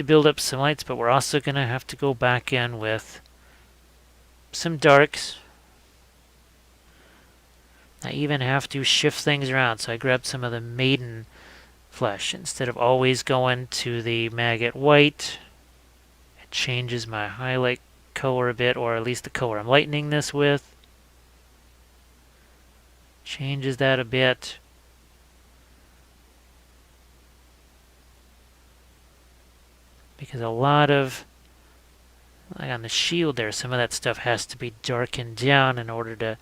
build up some lights, but we're also going to have to go back in with some darks. I even have to shift things around. So I grabbed some of the maiden flesh instead of always going to the maggot white. It changes my highlight color a bit, or at least the color I'm lightening this with. Changes that a bit. Because a lot of, like on the shield there, some of that stuff has to be darkened down in order to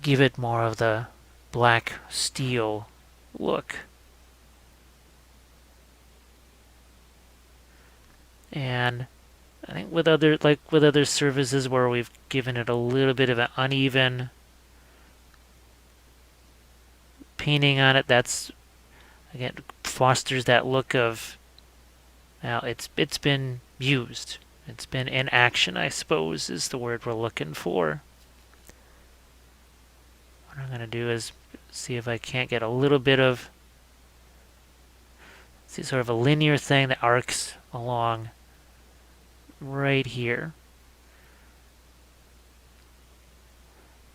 give it more of the black steel look. And I think with other surfaces where we've given it a little bit of an uneven painting on it, that's again fosters that look of, now it's been used. It's been in action, I suppose, is the word we're looking for. What I'm going to do is see if I can't get a little bit of, see sort of a linear thing that arcs along right here.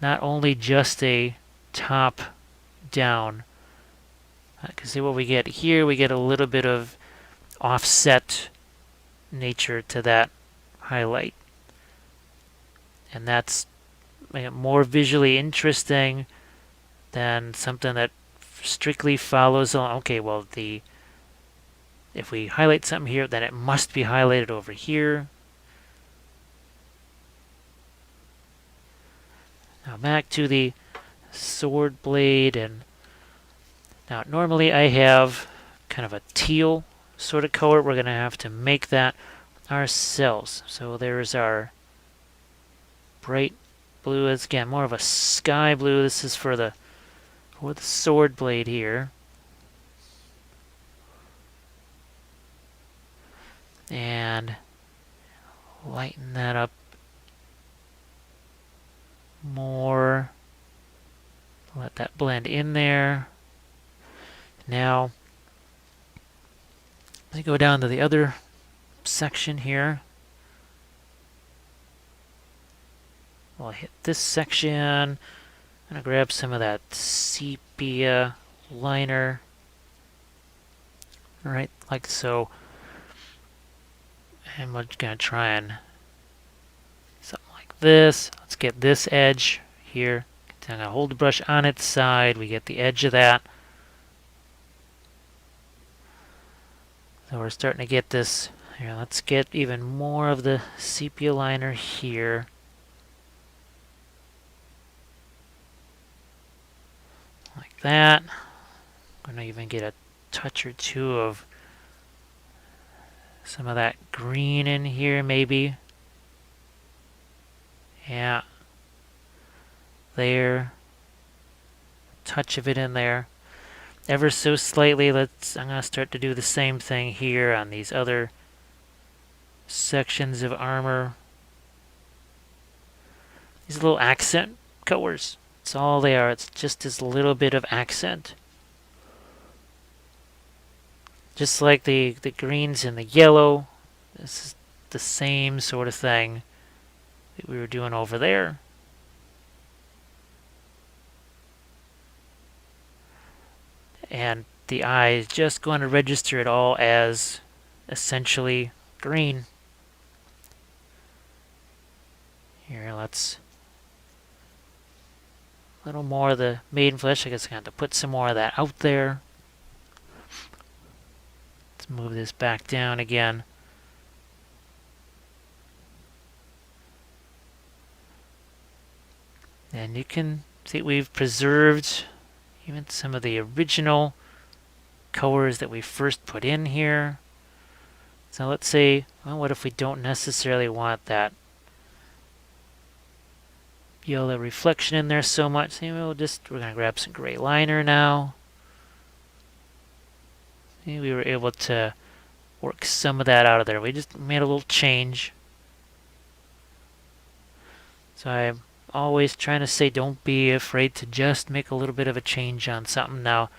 Not only just a top down. Because see what we get here, we get a little bit of offset nature to that highlight. And that's more visually interesting than something that strictly follows along. Okay, well, if we highlight something here, then it must be highlighted over here. Now back to the sword blade, and now normally I have kind of a teal sort of color. We're going to have to make that ourselves. So there's our bright blue. It's again more of a sky blue. This is for the sword blade here. And lighten that up more. Let that blend in there. Now, let me go down to the other section here. I'll hit this section. I'm going to grab some of that sepia liner. Right, like so. And we're going to try and something like this. Let's get this edge here. I'm going to hold the brush on its side. We get the edge of that. So we're starting to get this. Here, let's get even more of the sepia liner here. Like that. I'm going to even get a touch or two of some of that green in here, maybe. Yeah. There. Touch of it in there. Ever so slightly. I'm going to start to do the same thing here on these other sections of armor. These little accent colors. That's all they are. It's just this little bit of accent. Just like the greens and the yellow. This is the same sort of thing that we were doing over there. And the eye is just going to register it all as essentially green. Here, let's A little more of the maiden flesh. I guess I have to put some more of that out there. Let's move this back down again. And you can see we've preserved even some of the original colors that we first put in here. So let's say, well, what if we don't necessarily want that yellow reflection in there so much? See, we're going to grab some gray liner now. See, we were able to work some of that out of there. We just made a little change. So I'm always trying to say don't be afraid to just make a little bit of a change on something. Now,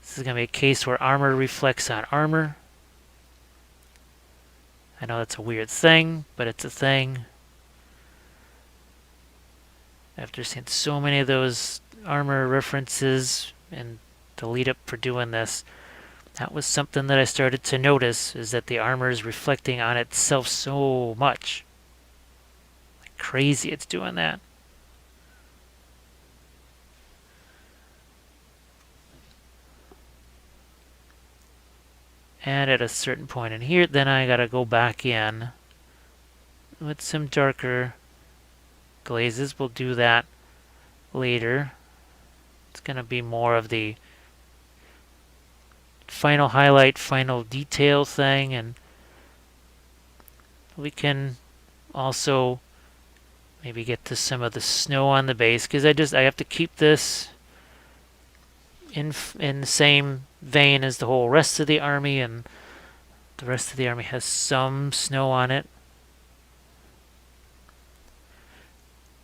this is going to be a case where armor reflects on armor. I know that's a weird thing, but it's a thing. After seeing so many of those armor references and the lead up for doing this, that was something that I started to notice, is that the armor is reflecting on itself so much. Like crazy it's doing that. And at a certain point in here, then I gotta go back in with some darker glazes. We'll do that later. It's gonna be more of the final highlight, final detail thing, and we can also maybe get to some of the snow on the base, because I have to keep this in the same vein as the whole rest of the army, and the rest of the army has some snow on it.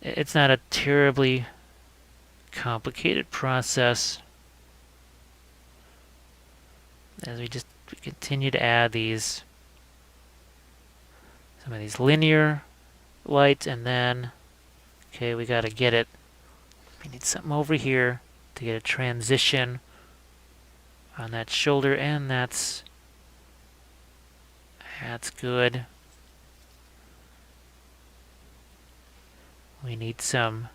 It's not a terribly complicated process as we continue to add some of these linear lights, and then okay, we got to get it. We need something over here to get a transition on that shoulder, and that's good. We need some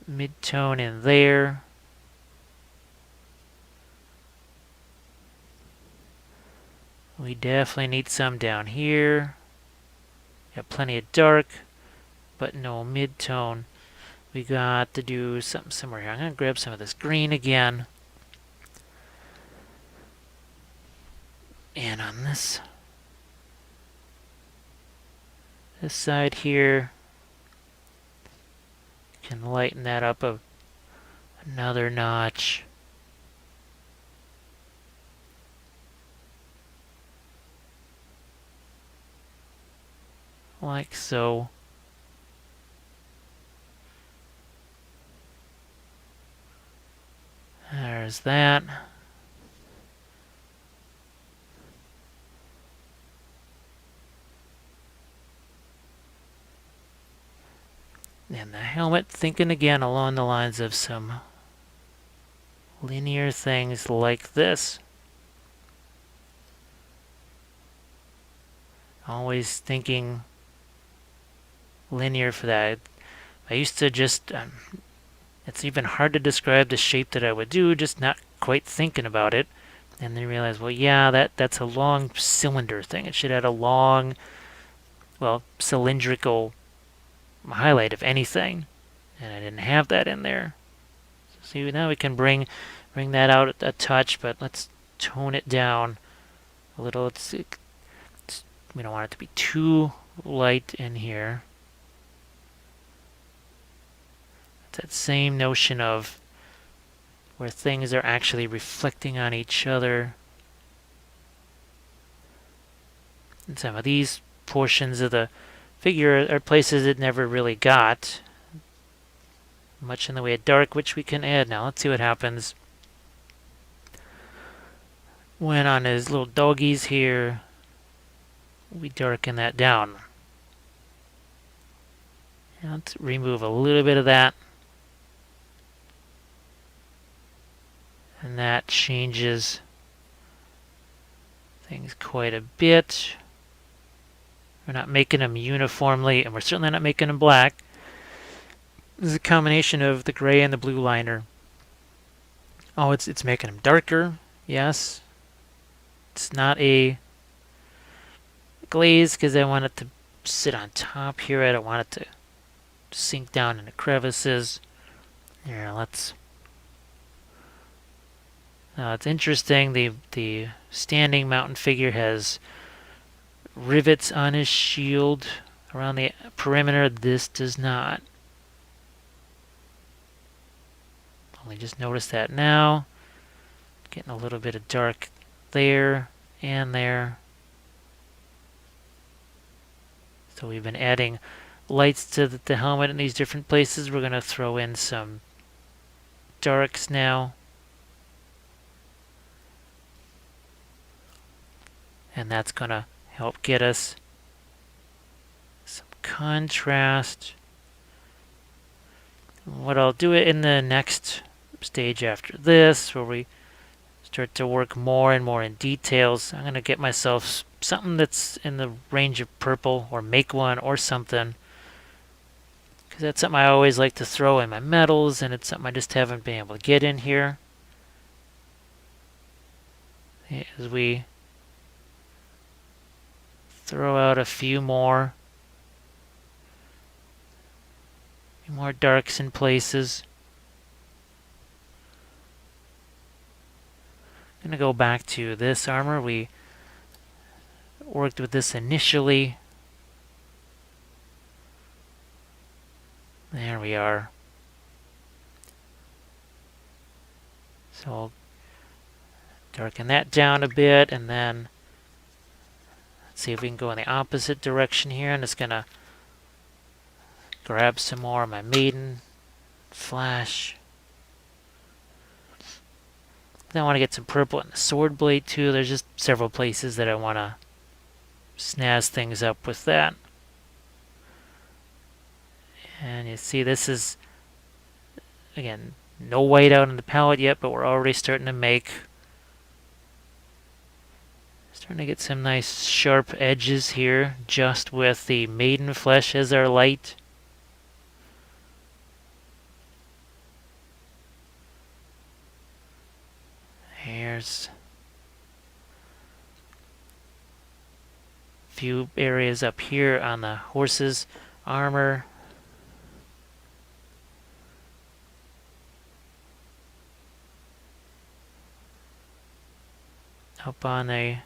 mid-tone in there. We definitely need some down here. Got plenty of dark, but no mid-tone. We got to do something similar here. I'm going to grab some of this green again. And on this side here, can lighten that up another notch. Like so. There's that. And the helmet, thinking again along the lines of some linear things like this. Always thinking linear for that. I used to just, it's even hard to describe the shape that I would do, just not quite thinking about it. And then realize, well, yeah, that's a long cylinder thing. It should have a long, well, cylindrical highlight of anything. And I didn't have that in there. So see, now we can bring that out a touch, but let's tone it down a little. We don't want it to be too light in here. It's that same notion of where things are actually reflecting on each other. And some of these portions of the figure are places it never really got much in the way of dark, which we can add now. Let's see what happens when on his little doggies here we darken that down. And let's remove a little bit of that. And that changes things quite a bit. We're not making them uniformly, and we're certainly not making them black. This is a combination of the gray and the blue liner. Oh, it's making them darker. Yes. It's not a glaze because I want it to sit on top here. I don't want it to sink down into crevices. Here, let's. It's interesting. The standing mountain figure has rivets on his shield around the perimeter. This does not. Only just noticed that now. Getting a little bit of dark there and there. So we've been adding lights to the helmet in these different places. We're going to throw in some darks now. And that's going to help get us some contrast. What I'll do it in the next stage after this, where we start to work more and more in details. I'm going to get myself something that's in the range of purple, or make one or something, because that's something I always like to throw in my metals, and it's something I just haven't been able to get in here. As we throw out a few more darks in places. I'm going to go back to this armor. We worked with this initially. There we are. So I'll darken that down a bit, and then let's see if we can go in the opposite direction here. I'm just going to grab some more of my maiden flash. Then I want to get some purple in the sword blade too. There's just several places that I want to snazz things up with that. And you see this is, again, no white out in the palette yet, but we're already starting to get some nice sharp edges here, just with the maiden flesh as our light. There's a few areas up here on the horse's armor. Up on the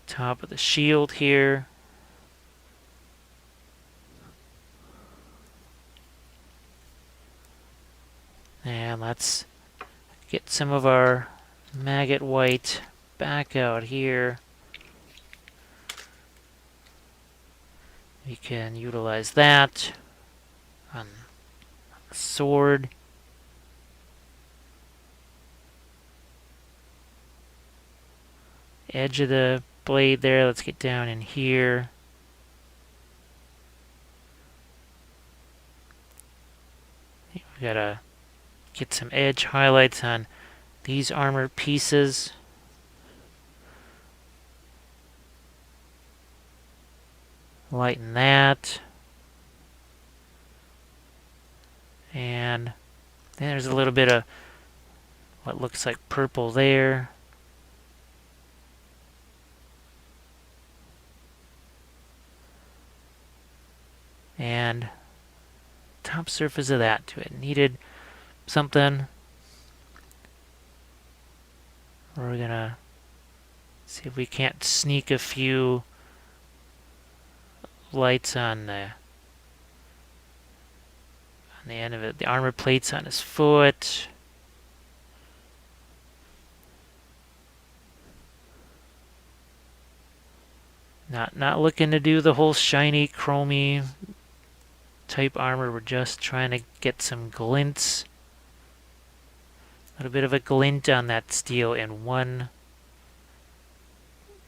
top of the shield here. And let's get some of our maggot white back out here. We can utilize that on the sword. Edge of the blade there. Let's get down in here. We gotta get some edge highlights on these armor pieces. Lighten that. And then there's a little bit of what looks like purple there. And top surface of that to it. Needed something. We're gonna see if we can't sneak a few lights on the end of it. The armor plates on his foot. Not looking to do the whole shiny, chromy type armor. We're just trying to get some glints. A little bit of a glint on that steel in one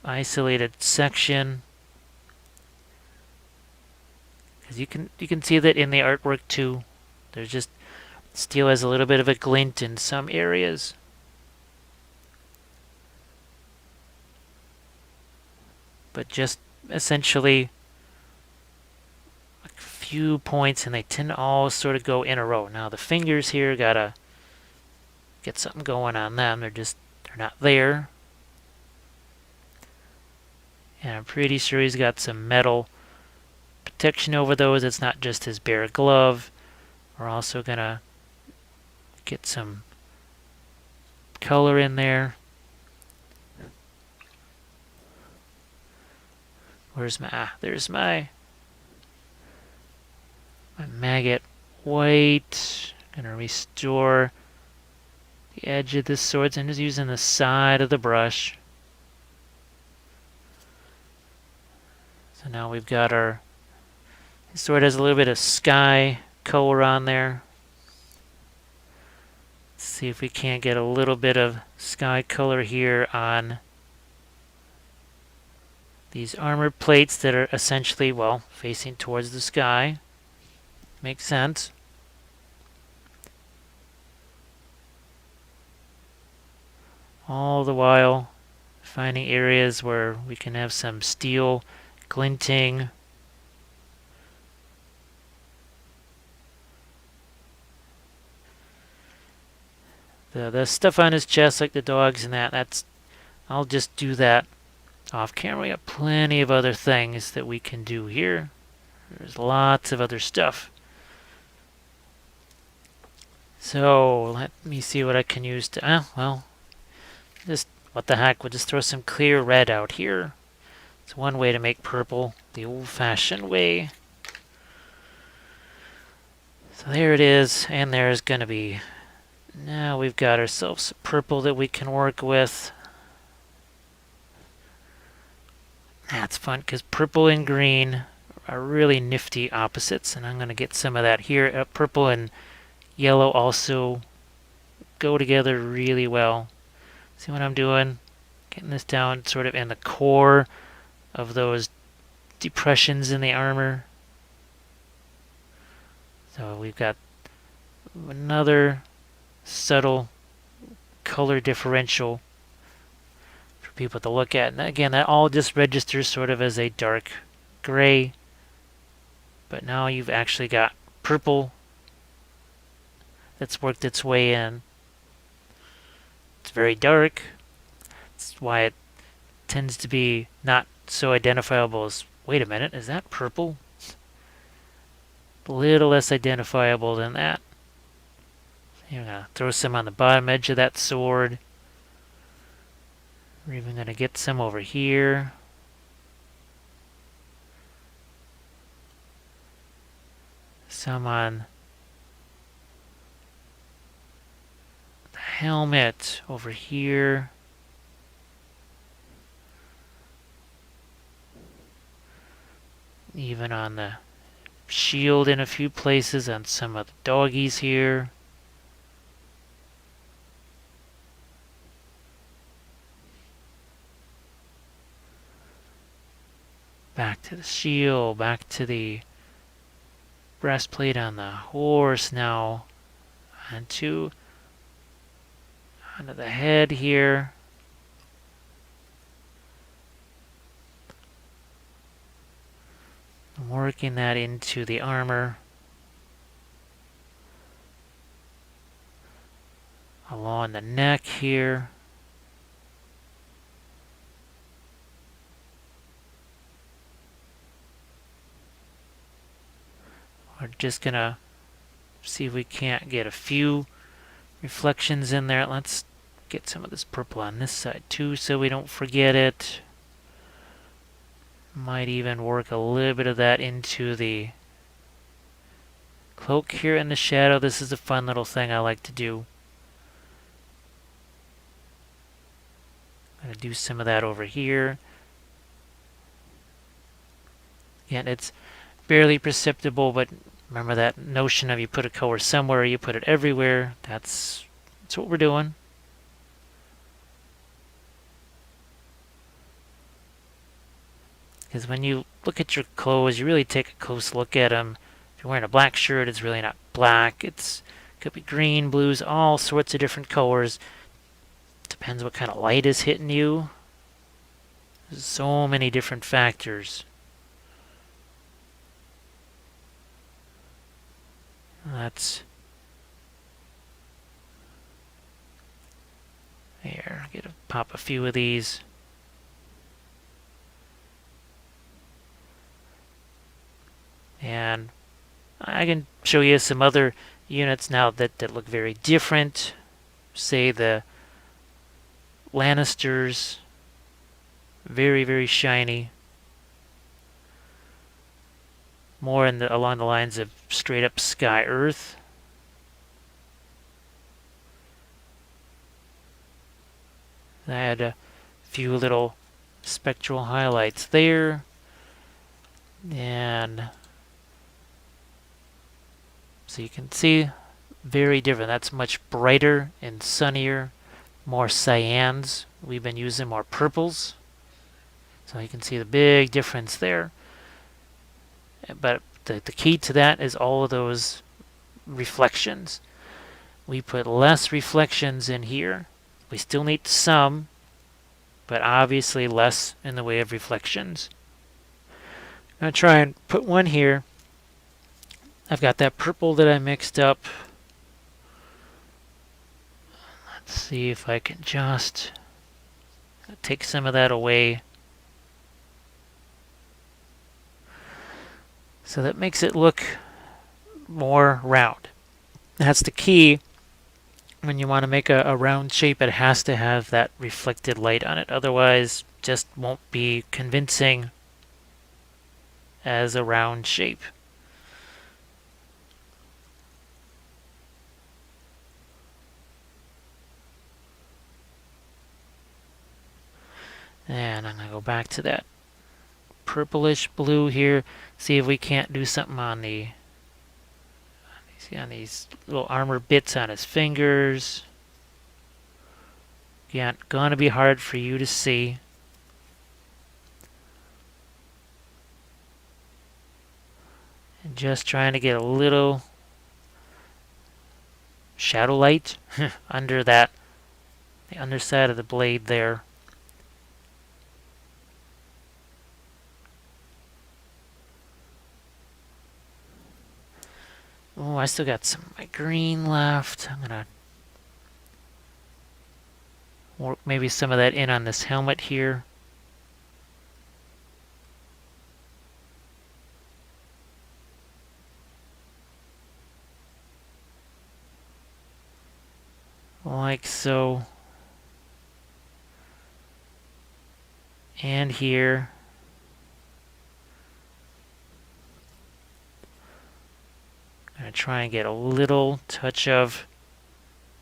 isolated section. Because you can see that in the artwork too. There's just steel has a little bit of a glint in some areas. But just essentially few points, and they tend to all sort of go in a row. Now the fingers here gotta get something going on them. They're not there. And I'm pretty sure he's got some metal protection over those. It's not just his bare glove. We're also gonna get some color in there. Where's my, there's my maggot white. Gonna restore the edge of this sword. So I'm just using the side of the brush. So now we've got our sword has a little bit of sky color on there. Let's see if we can't get a little bit of sky color here on these armor plates that are essentially, well, facing towards the sky. Makes sense. All the while finding areas where we can have some steel glinting. The stuff on his chest, like the dogs and that's I'll just do that off camera. We have plenty of other things that we can do here. There's lots of other stuff. So let me see what I can use to, well, just what the heck, we'll just throw some clear red out here. It's one way to make purple, the old-fashioned way. So there it is, and there's gonna be, now we've got ourselves purple that we can work with. That's fun, because purple and green are really nifty opposites, and I'm gonna get some of that here. Purple and yellow also go together really well. See what I'm doing? Getting this down sort of in the core of those depressions in the armor. So we've got another subtle color differential for people to look at. And again, that all just registers sort of as a dark gray. But now you've actually got purple that's worked its way in. It's very dark. That's why it tends to be not so identifiable as, wait a minute, is that purple? A little less identifiable than that. So you're going to throw some on the bottom edge of that sword. We're even going to get some over here. Some on the helmet over here. Even on the shield in a few places, on some of the doggies here. Back to the shield, back to the breastplate on the horse now. Onto the head here. Working that into the armor. Along the neck here. We're just gonna see if we can't get a few reflections in there. Let's get some of this purple on this side too so we don't forget it. Might even work a little bit of that into the cloak here in the shadow. This is a fun little thing I like to do. I'm going to do some of that over here. Again, it's barely perceptible, but remember that notion of you put a color somewhere, you put it everywhere. That's what we're doing. Because when you look at your clothes, you really take a close look at them. If you're wearing a black shirt, it's really not black. It could be green, blues, all sorts of different colors. Depends what kind of light is hitting you. There's so many different factors. Let's here pop a few of these. And I can show you some other units now that look very different. Say the Lannisters, very, very shiny. More along the lines of straight up Sky Earth. I had a few little spectral highlights there. And so you can see very different. That's much brighter and sunnier, more cyans. We've been using more purples. So you can see the big difference there. But the key to that is all of those reflections. We put less reflections in here. We still need some, but obviously less in the way of reflections. I'm going to try and put one here. I've got that purple that I mixed up. Let's see if I can just take some of that away. So that makes it look more round. That's the key. When you want to make a round shape, it has to have that reflected light on it. Otherwise, just won't be convincing as a round shape. And I'm going to go back to that purplish blue here. See if we can't do something on these little armor bits on his fingers. Again, gonna be hard for you to see. And just trying to get a little shadow light under the underside of the blade there. Oh, I still got some of my green left. I'm gonna work maybe some of that in on this helmet here. Like so. And here. I'm going to try and get a little touch of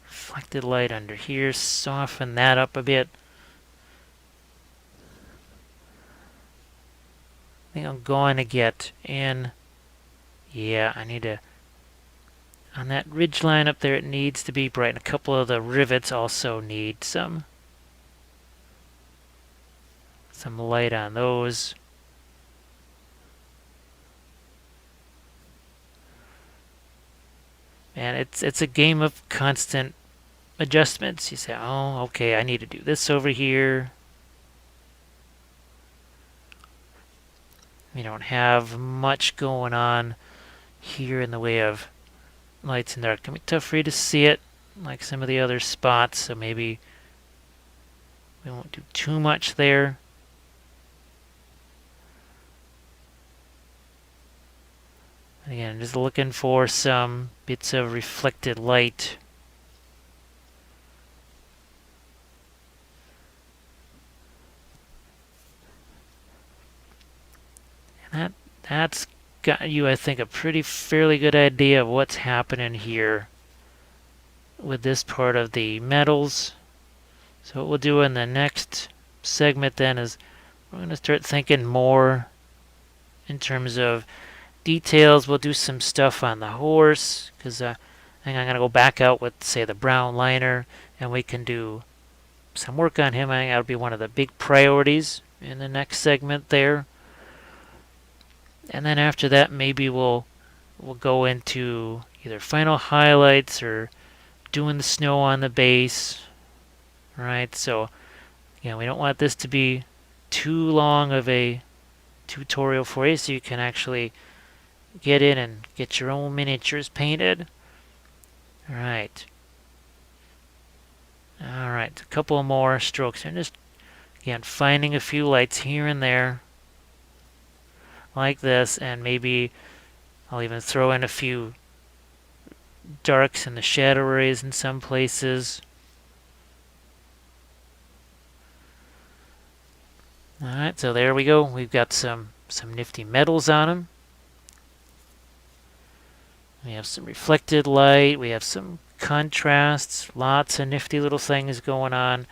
reflected light under here, soften that up a bit. I think I'm going to get in. Yeah, I need to. On that ridge line up there, it needs to be bright. And a couple of the rivets also need some light on those. And it's a game of constant adjustments. You say, oh, okay, I need to do this over here. We don't have much going on here in the way of lights and dark. It can be tough for you to see it, like some of the other spots, so maybe we won't do too much there. Again, just looking for some bits of reflected light. And that's got you, I think, a fairly good idea of what's happening here with this part of the metals. So what we'll do in the next segment then is we're going to start thinking more in terms of details. We'll do some stuff on the horse, because I think I'm going to go back out with, say, the brown liner, and we can do some work on him. I think that'll be one of the big priorities in the next segment there. And then after that, maybe we'll go into either final highlights or doing the snow on the base. Right, so again, we don't want this to be too long of a tutorial for you, so you can actually get in and get your own miniatures painted. Alright. Alright, a couple more strokes. And just, again, finding a few lights here and there. Like this, and maybe I'll even throw in a few darks in the shadow areas in some places. Alright, so there we go. We've got some nifty metals on them. We have some reflected light. We have some contrasts. Lots of nifty little things going on.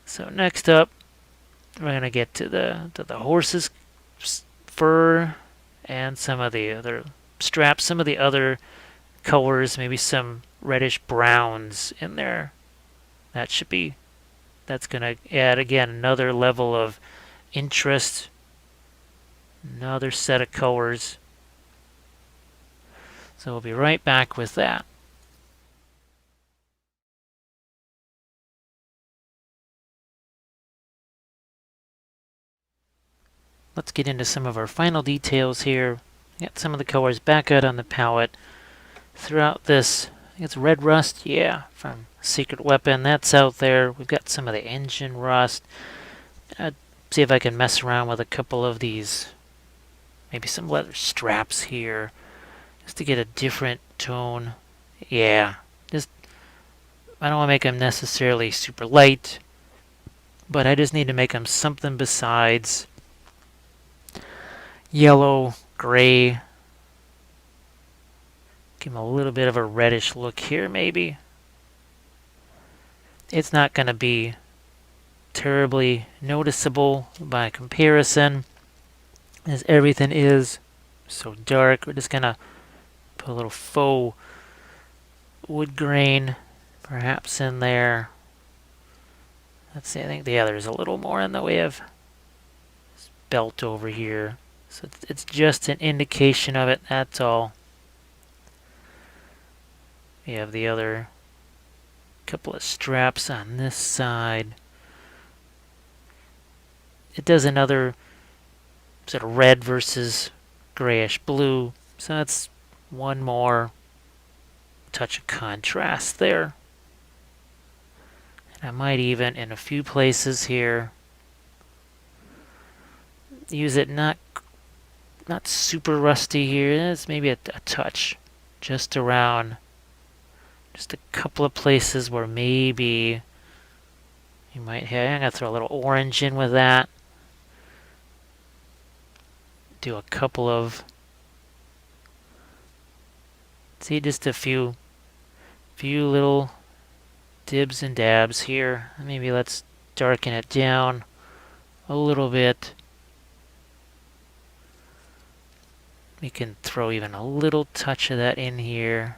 So next up, we're going to get to the horse's fur and some of the other straps, some of the other colors, maybe some reddish browns in there. That's going to add, again, another level of interest, another set of colors. So we'll be right back with that. Let's get into some of our final details here. Get some of the colors back out on the palette. Throughout this, I think it's red rust, yeah, from Secret Weapon. That's out there. We've got some of the engine rust. See if I can mess around with a couple of these. Maybe some leather straps here, just to get a different tone. Yeah, I don't want to make them necessarily super light, but I just need to make them something besides yellow, gray. Give them a little bit of a reddish look here, maybe. It's not going to be terribly noticeable by comparison, as everything is so dark. We're just going to put a little faux wood grain perhaps in there. Let's see, I think there's a little more in the way of this belt over here. So it's just an indication of it, that's all. We have the other couple of straps on this side. It does another sort of red versus grayish blue, so that's one more touch of contrast there. And I might even, in a few places here, use it not super rusty here. It's maybe a touch just around, just a couple of places where maybe you might have. I'm going to throw a little orange in with that. Do a couple of, see, just a few little dibs and dabs here. Maybe let's darken it down a little bit. We can throw even a little touch of that in here.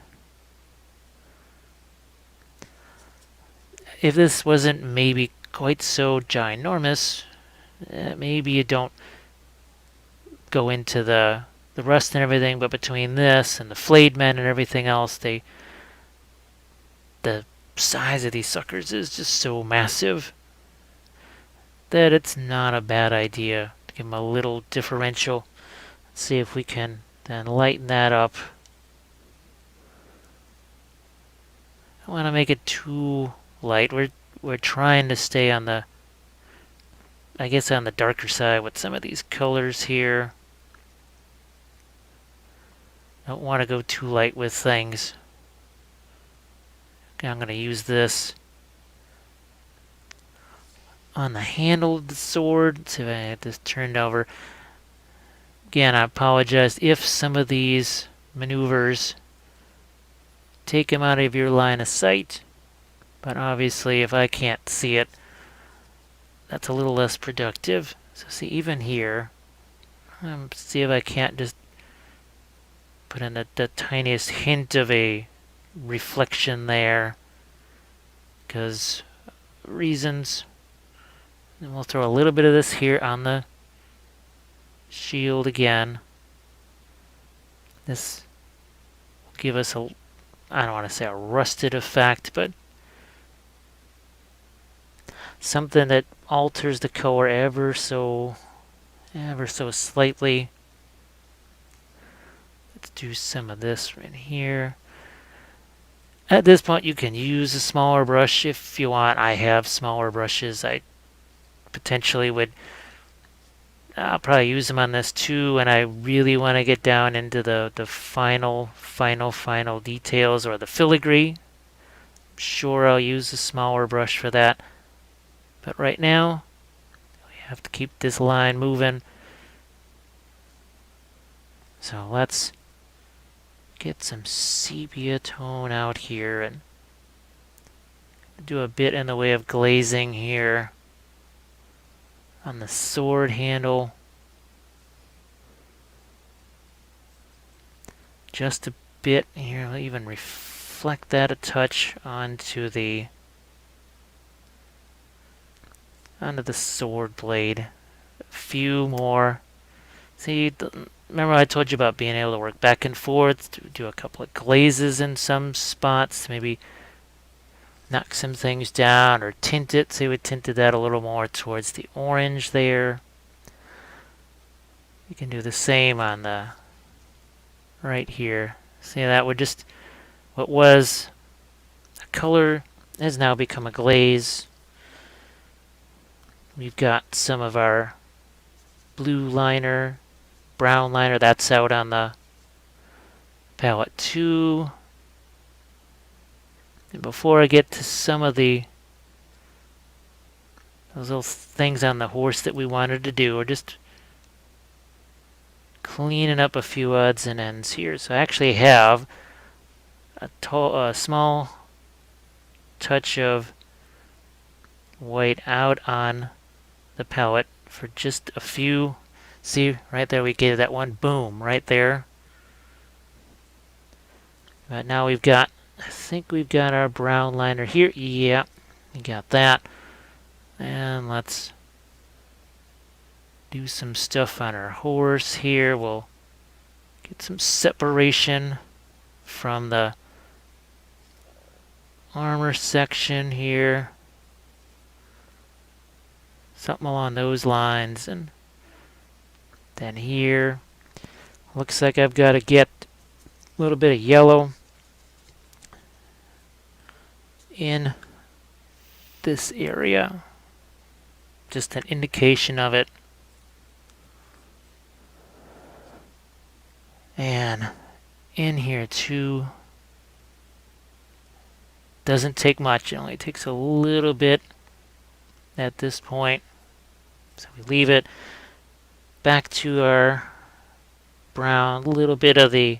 If this wasn't maybe quite so ginormous, maybe you don't go into the rust and everything, but between this and the flayed men and everything else, the size of these suckers is just so massive that it's not a bad idea to give them a little differential. Let's see if we can then lighten that up. I don't want to make it too light. We're trying to stay on the, I guess, on the darker side with some of these colors here. Don't want to go too light with things. Okay, I'm going to use this on the handle of the sword. Let's see if I have this turned over. Again, I apologize if some of these maneuvers take them out of your line of sight. But obviously, if I can't see it, that's a little less productive. So see, even here, see if I can't just put in the tiniest hint of a reflection there, because reasons. And we'll throw a little bit of this here on the shield again. This will give us a, I don't want to say a rusted effect, but something that alters the color ever so slightly. Let's do some of this right here. At this point, you can use a smaller brush if you want. I have smaller brushes. I potentially would I'll probably use them on this too, and I really want to get down into the final details or the filigree. Sure, I'll use a smaller brush for that. But right now, we have to keep this line moving. So let's get some sepia tone out here and do a bit in the way of glazing here on the sword handle. Just a bit here. I'll even reflect that a touch onto the sword blade. A few more. See, remember I told you about being able to work back and forth, to do a couple of glazes in some spots, to maybe knock some things down or tint it. Say we tinted that a little more towards the orange there. You can do the same on the right here. See, that would just, what was a color has now become a glaze. We've got some of our blue liner, brown liner, that's out on the palette too. And before I get to some of those little things on the horse that we wanted to do, we're just cleaning up a few odds and ends here. So I actually have a small touch of white out on the palette for just a few. See, right there we gave that one boom right there. But now we've got, I think we've got our brown liner here. Yeah, we got that. And let's do some stuff on our horse here. We'll get some separation from the armor section here. Something along those lines. And then here, looks like I've got to get a little bit of yellow in this area. Just an indication of it. And in here too. Doesn't take much. It only takes a little bit at this point. So we leave it. Back to our brown. A little bit of the,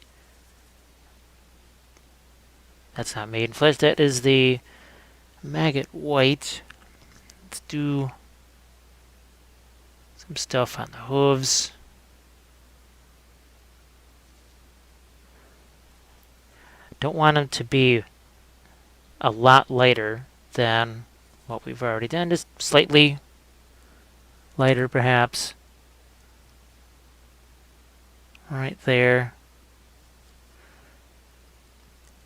that's not Maiden Flesh, that is the Maggot White. Let's do some stuff on the hooves. Don't want them to be a lot lighter than what we've already done. Just slightly lighter perhaps. Right there.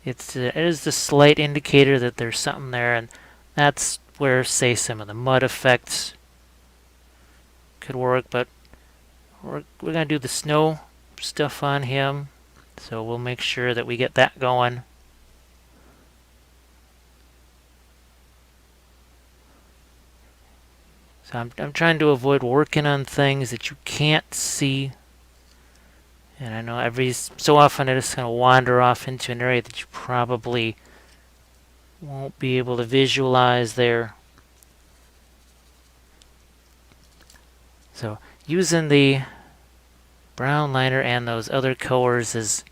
It is the slight indicator that there's something there, and that's where, say, some of the mud effects could work, but we're going to do the snow stuff on him, so we'll make sure that we get that going. So I'm trying to avoid working on things that you can't see. And I know every so often it is going to wander off into an area that you probably won't be able to visualize there. So using the brown liner and those other colors is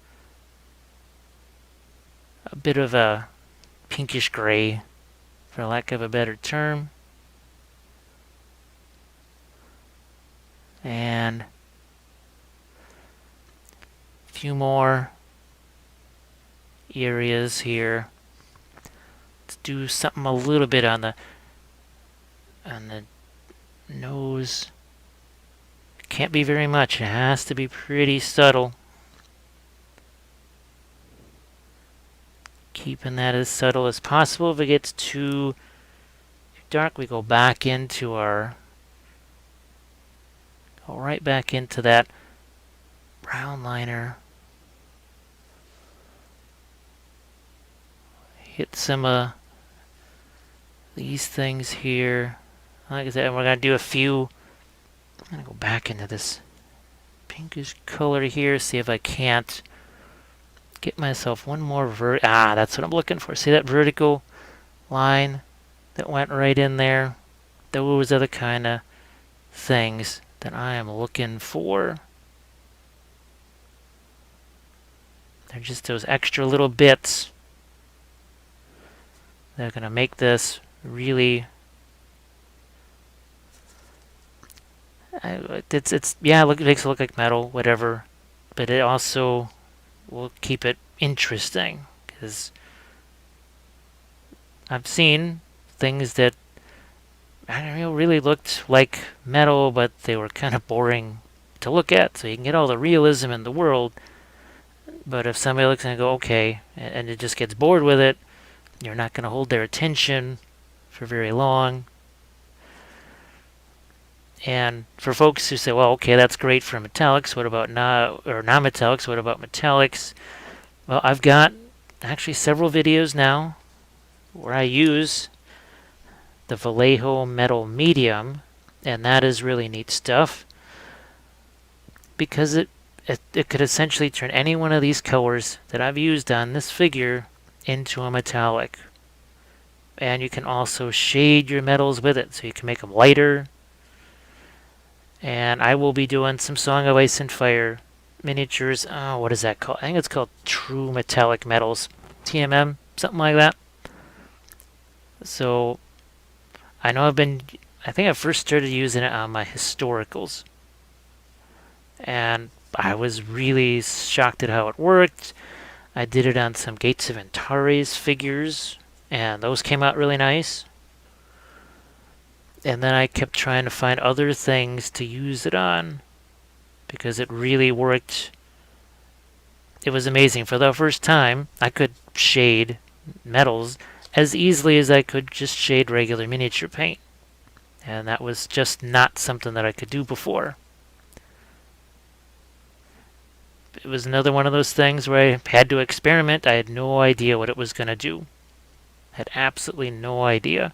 a bit of a pinkish gray, for lack of a better term. And a few more areas here. Let's do something a little bit on the nose. Can't be very much. It has to be pretty subtle. Keeping that as subtle as possible. If it gets too dark, we go back into our, go right back into that brown liner. hit some of these things here. Like I said, we're going to do a few. I'm going to go back into this pinkish color here, see if I can't get myself one more that's what I'm looking for. See that vertical line that went right in there? Those are the kind of things that I am looking for. They're just those extra little bits that are going to make this really... it makes it look like metal, whatever, but it also will keep it interesting, because I've seen things that I don't know, really looked like metal, but they were kind of boring to look at. So you can get all the realism in the world, but if somebody looks and go, okay, and it just gets bored with it, you're not going to hold their attention for very long. And for folks who say, well, okay, that's great for metallics, what about non-metallics? What about metallics? Well, I've got actually several videos now where I use the Vallejo metal medium, and that is really neat stuff, because it could essentially turn any one of these colors that I've used on this figure into a metallic. And you can also shade your metals with it, so you can make them lighter. And I will be doing some Song of Ice and Fire miniatures. Oh, what is that called? I think it's called True Metallic Metals. TMM, something like that. So I think I first started using it on my historicals. And I was really shocked at how it worked. I did it on some Gates of Antares figures, and those came out really nice. And then I kept trying to find other things to use it on, because it really worked. It was amazing. For the first time, I could shade metals as easily as I could just shade regular miniature paint. And that was just not something that I could do before. It was another one of those things where I had to experiment. I had no idea what it was going to do. Had absolutely no idea.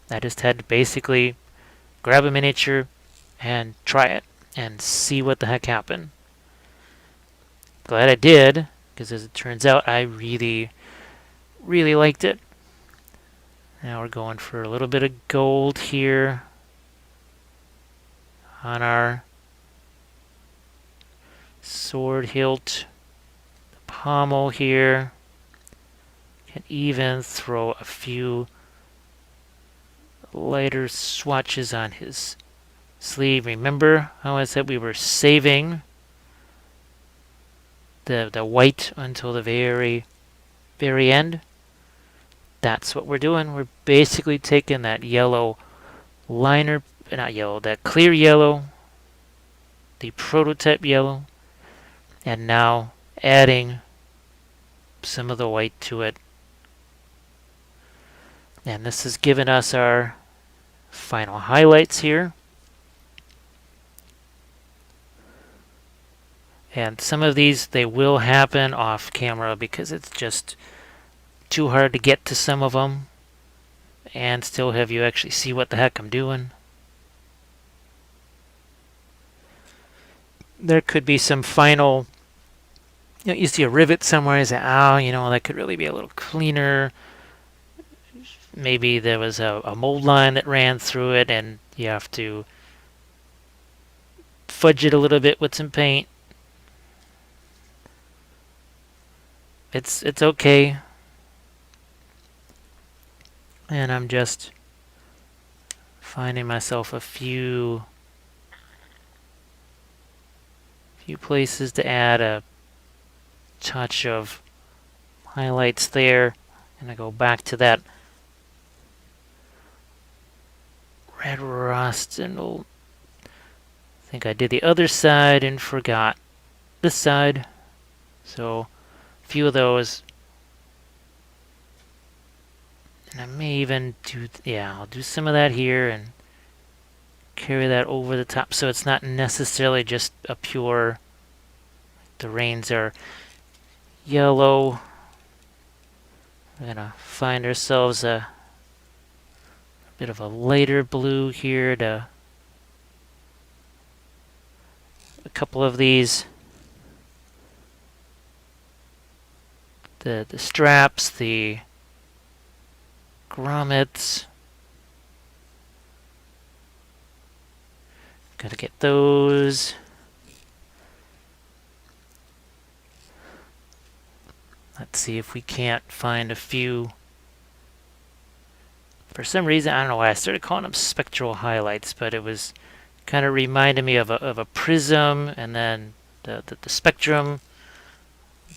I just had to basically grab a miniature and try it and see what the heck happened. Glad I did, because as it turns out, I really, really liked it. Now we're going for a little bit of gold here on our sword hilt, the pommel here. Can even throw a few lighter swatches on his sleeve. Remember how I said we were saving the white until the very, very end? That's what we're doing. We're basically taking that yellow liner, not yellow, that clear yellow, the prototype yellow, and now adding some of the white to it. And this has given us our final highlights here. And some of these, they will happen off camera because it's just too hard to get to some of them and still have you actually see what the heck I'm doing. There could be some final, you see a rivet somewhere, you say, oh, that could really be a little cleaner. Maybe there was a mold line that ran through it and you have to fudge it a little bit with some paint. It's okay. And I'm just finding myself a few places to add a touch of highlights there. And I go back to that red rust, and I think I did the other side and forgot this side. So a few of those. And I may even do, I'll do some of that here and carry that over the top, so it's not necessarily just a pure, the reins are yellow. We're gonna find ourselves a bit of a lighter blue here to a couple of these. The straps, the grommets. Gotta get those. Let's see if we can't find a few. For some reason, I don't know why I started calling them spectral highlights, but it was kind of reminded me of a prism, and then the spectrum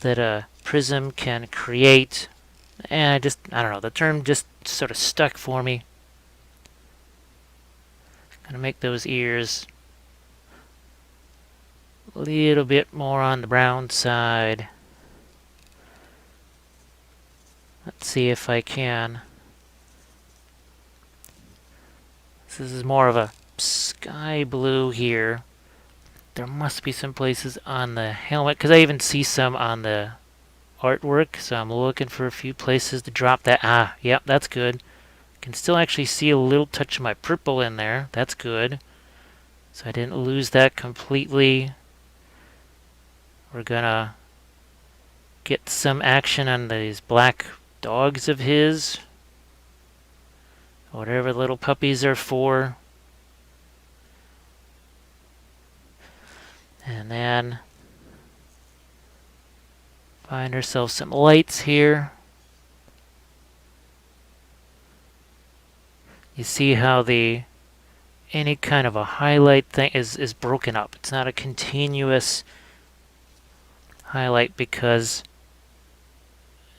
that a prism can create. And I don't know, the term just sort of stuck for me. Gonna make those ears a little bit more on the brown side. Let's see if I can. This is more of a sky blue here. There must be some places on the helmet, because I even see some on the artwork, so I'm looking for a few places to drop that. Ah, yep, that's good. Can still actually see a little touch of my purple in there. That's good. So I didn't lose that completely. We're gonna get some action on these black dogs of his. Whatever little puppies are for. And then find ourselves some lights here. You see how any kind of a highlight thing is broken up. It's not a continuous highlight because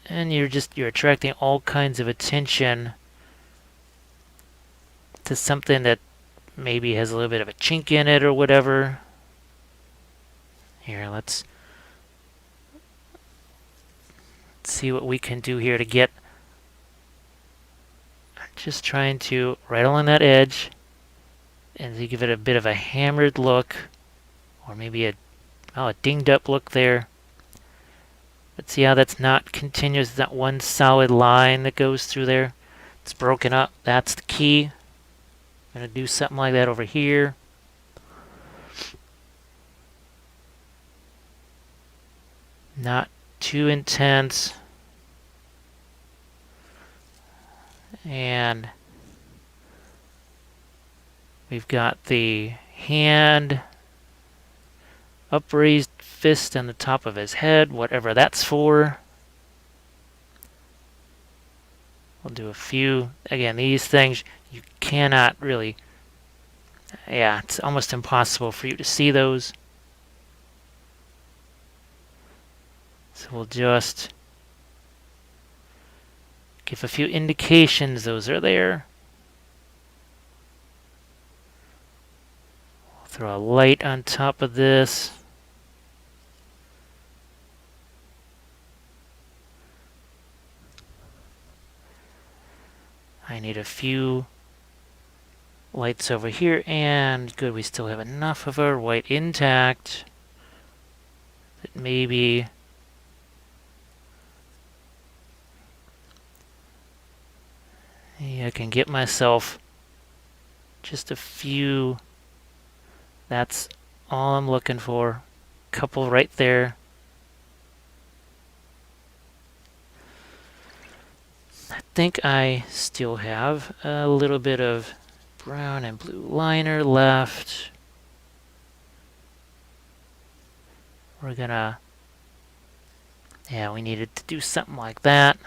you're attracting all kinds of attention to something that maybe has a little bit of a chink in it or whatever. Here, let's see what we can do here to get. Just trying to right along that edge and to give it a bit of a hammered look, or maybe a dinged up look there. But see how that's not continuous, it's not one solid line that goes through there. It's broken up. That's the key. I'm going to do something like that over here. Not too intense. And we've got the hand, upraised fist on the top of his head, whatever that's for. We'll do a few. Again, these things you cannot really, it's almost impossible for you to see those. So we'll just give a few indications those are there. We'll throw a light on top of this. I need a few lights over here, and good, we still have enough of our white intact that maybe I can get myself just a few. That's all I'm looking for. Couple right there. I think I still have a little bit of brown and blue liner left. We're gonna, we needed to do something like that.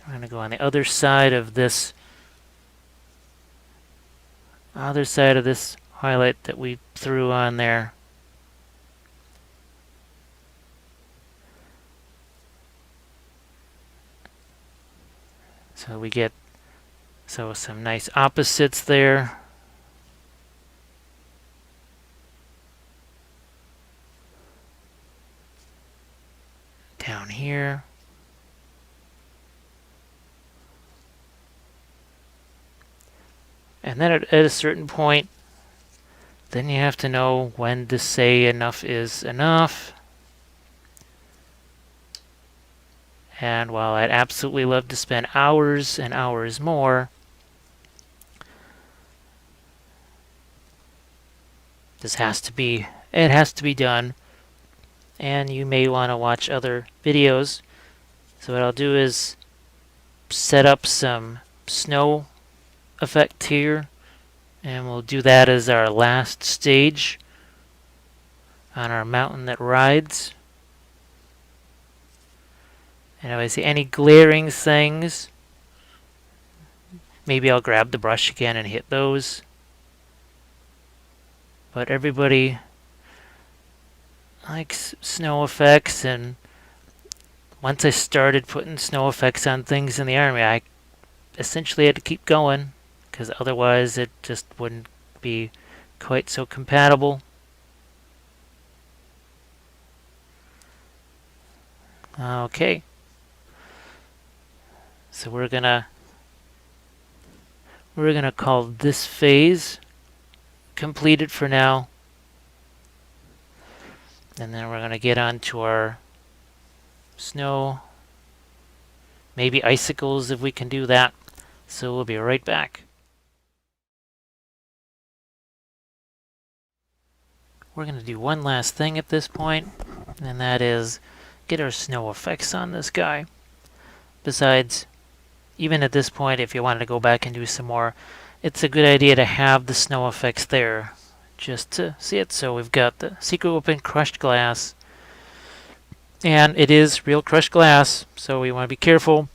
I'm going to go on the other side of this highlight that we threw on there. So we get some nice opposites there. Down here. And then at a certain point, then you have to know when to say enough is enough. And while I'd absolutely love to spend hours and hours more, it has to be done. And you may want to watch other videos. So what I'll do is set up some snow effect here, and we'll do that as our last stage on our mountain that rides. And if I see any glaring things, maybe I'll grab the brush again and hit those. But everybody likes snow effects, and once I started putting snow effects on things in the army, I essentially had to keep going, because otherwise it just wouldn't be quite so compatible. Okay. So we're gonna call this phase completed for now. And then we're gonna get on to our snow, maybe icicles if we can do that. So we'll be right back. We're going to do one last thing at this point, and that is get our snow effects on this guy. Besides, even at this point, if you wanted to go back and do some more, it's a good idea to have the snow effects there just to see it. So we've got the secret weapon, crushed glass, and it is real crushed glass, so we want to be careful.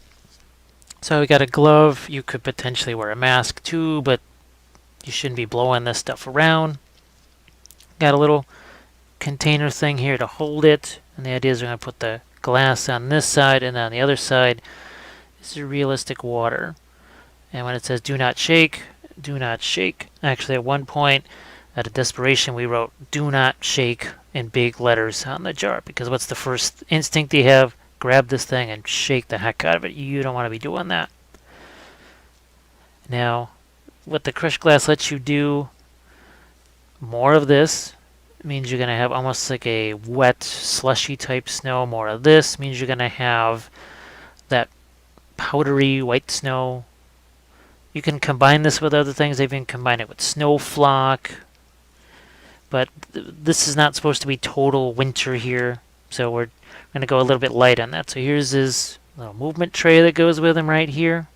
So we got a glove. You could potentially wear a mask too, but you shouldn't be blowing this stuff around. Got a little container thing here to hold it, and the idea is we're going to put the glass on this side, and on the other side is the realistic water. And when it says do not shake, do not shake. Actually, at one point, out of desperation, we wrote do not shake in big letters on the jar, because what's the first instinct you have? Grab this thing and shake the heck out of it. You don't want to be doing that. Now, what the crushed glass lets you do, more of this means you're going to have almost like a wet, slushy type snow. More of this means you're going to have that powdery white snow. You can combine this with other things. They even combine it with snow flock. But this is not supposed to be total winter here, so we're going to go a little bit light on that. So here's his little movement tray that goes with him right here.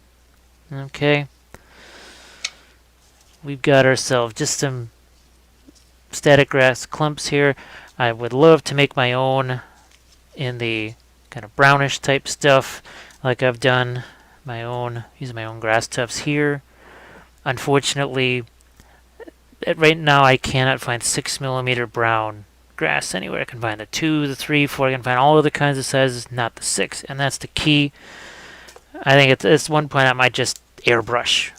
Okay. We've got ourselves just some static grass clumps here. I would love to make my own in the kind of brownish type stuff, like I've done my own, using my own grass tufts here. Unfortunately, right now I cannot find 6mm brown grass anywhere. I can find the 2, the 3, 4. I can find all other kinds of sizes, not the 6, and that's the key. I think at this one point I might just airbrush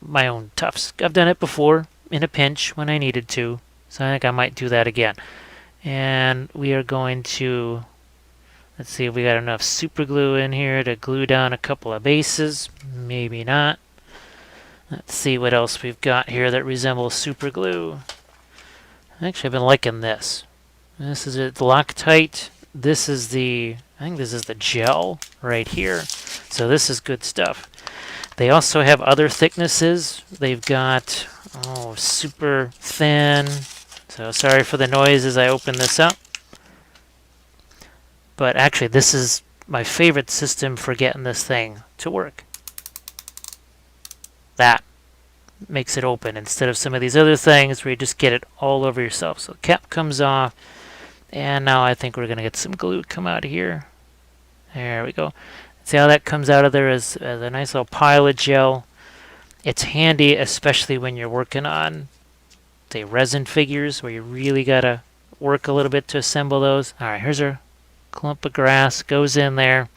my own tufts. I've done it before in a pinch when I needed to, so I think I might do that again. And we are going to, let's see if we got enough super glue in here to glue down a couple of bases. Maybe not. Let's see what else we've got here that resembles super glue. Actually, I've been liking this. This is it, Loctite. This is the, I think this is the gel right here. So this is good stuff. They also have other thicknesses. They've got, super thin. So sorry for the noise as I open this up. But actually, this is my favorite system for getting this thing to work. That makes it open instead of some of these other things where you just get it all over yourself. So the cap comes off, and now I think we're going to get some glue come out of here. There we go. See how that comes out of there as a nice little pile of gel. It's handy, especially when you're working on, say, resin figures, where you really got to work a little bit to assemble those. All right, here's our clump of grass. Goes in there.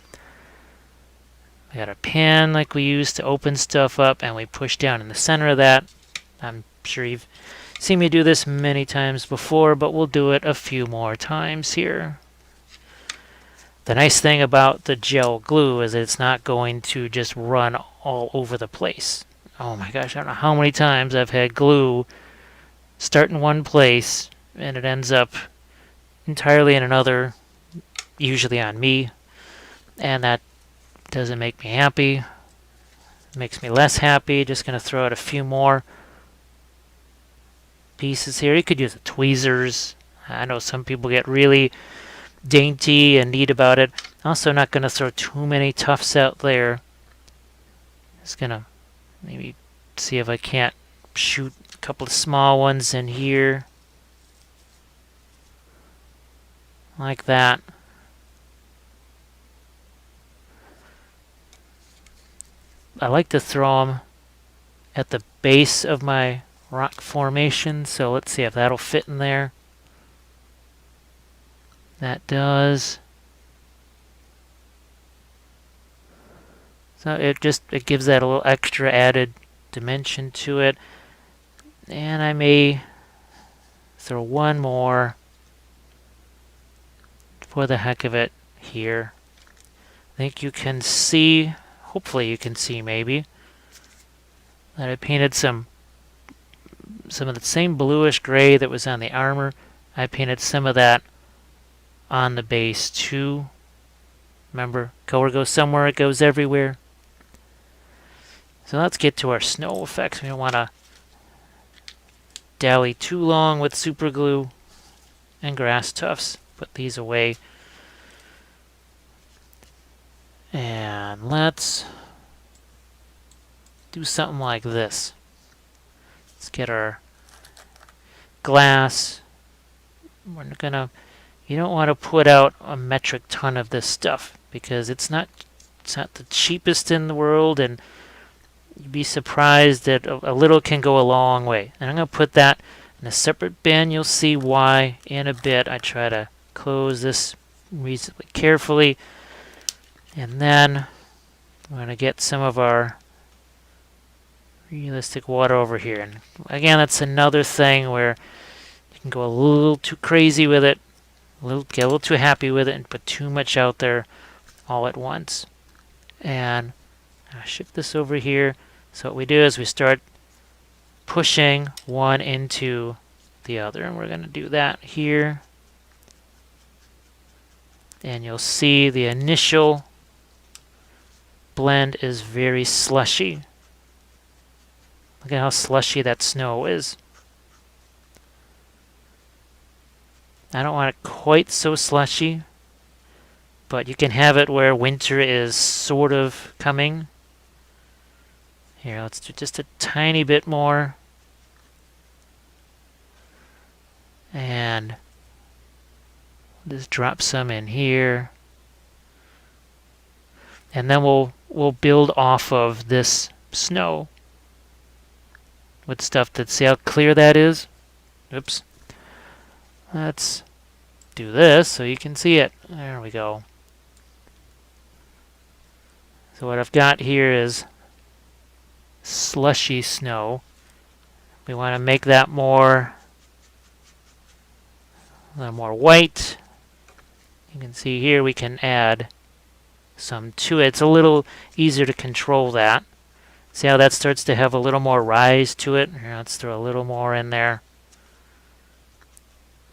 We got a pin like we use to open stuff up, and we push down in the center of that. I'm sure you've seen me do this many times before, but we'll do it a few more times here. The nice thing about the gel glue is that it's not going to just run all over the place. Oh my gosh, I don't know how many times I've had glue start in one place and it ends up entirely in another, usually on me. And that Doesn't make me happy. Makes me less happy. Just going to throw out a few more pieces here. You could use the tweezers. I know some people get really dainty and neat about it. Also not going to throw too many tufts out there. Just going to maybe see if I can't shoot a couple of small ones in here. Like that. I like to throw them at the base of my rock formation, so let's see if that'll fit in there. That does. So it gives that a little extra added dimension to it. And I may throw one more for the heck of it here. I think you can see, hopefully you can see maybe, that I painted some of the same bluish gray that was on the armor. I painted some of that on the base too. Remember, color goes somewhere, it goes everywhere. So let's get to our snow effects. We don't want to dally too long with super glue and grass tufts. Put these away. And let's do something like this. Let's get our glass. We're gonna, you don't want to put out a metric ton of this stuff because it's not the cheapest in the world, and you'd be surprised that a little can go a long way. And I'm going to put that in a separate bin. You'll see why in a bit. I try to close this reasonably carefully. And then we're going to get some of our realistic water over here. And again, that's another thing where you can go a little too crazy with it, get a little too happy with it, and put too much out there all at once. And I'll shift this over here. So what we do is we start pushing one into the other, and we're going to do that here. And you'll see the initial blend is very slushy. Look at how slushy that snow is. I don't want it quite so slushy, but you can have it where winter is sort of coming. Here, let's do just a tiny bit more. And just drop some in here. And then we'll build off of this snow with stuff that, see how clear that is? Oops. Let's do this so you can see it. There we go. So what I've got here is slushy snow. We want to make that a little more white. You can see here we can add some to it. It's a little easier to control that. See how that starts to have a little more rise to it? Here, let's throw a little more in there.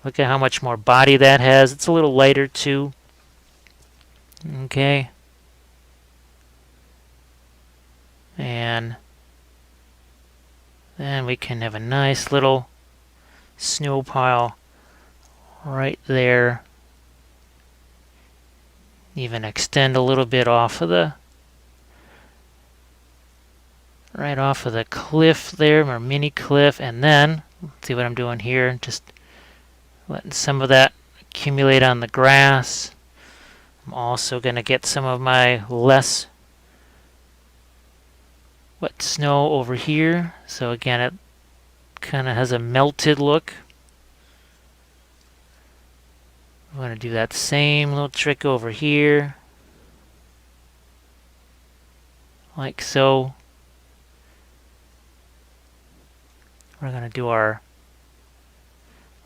Look at how much more body that has. It's a little lighter too. Okay. And then we can have a nice little snow pile right there. Even extend a little bit off of the cliff there, our mini cliff, and then see what I'm doing here, just letting some of that accumulate on the grass. I'm also going to get some of my less wet snow over here. So again, it kind of has a melted look. I'm going to do that same little trick over here. Like so. We're going to do our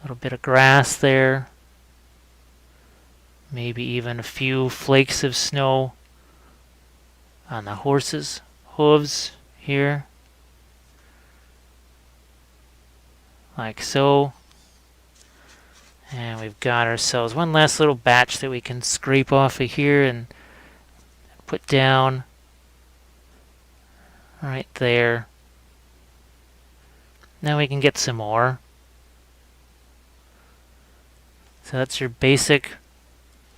little bit of grass there. Maybe even a few flakes of snow on the horse's hooves here. Like so. And we've got ourselves one last little batch that we can scrape off of here and put down right there. Now we can get some more. So that's your basic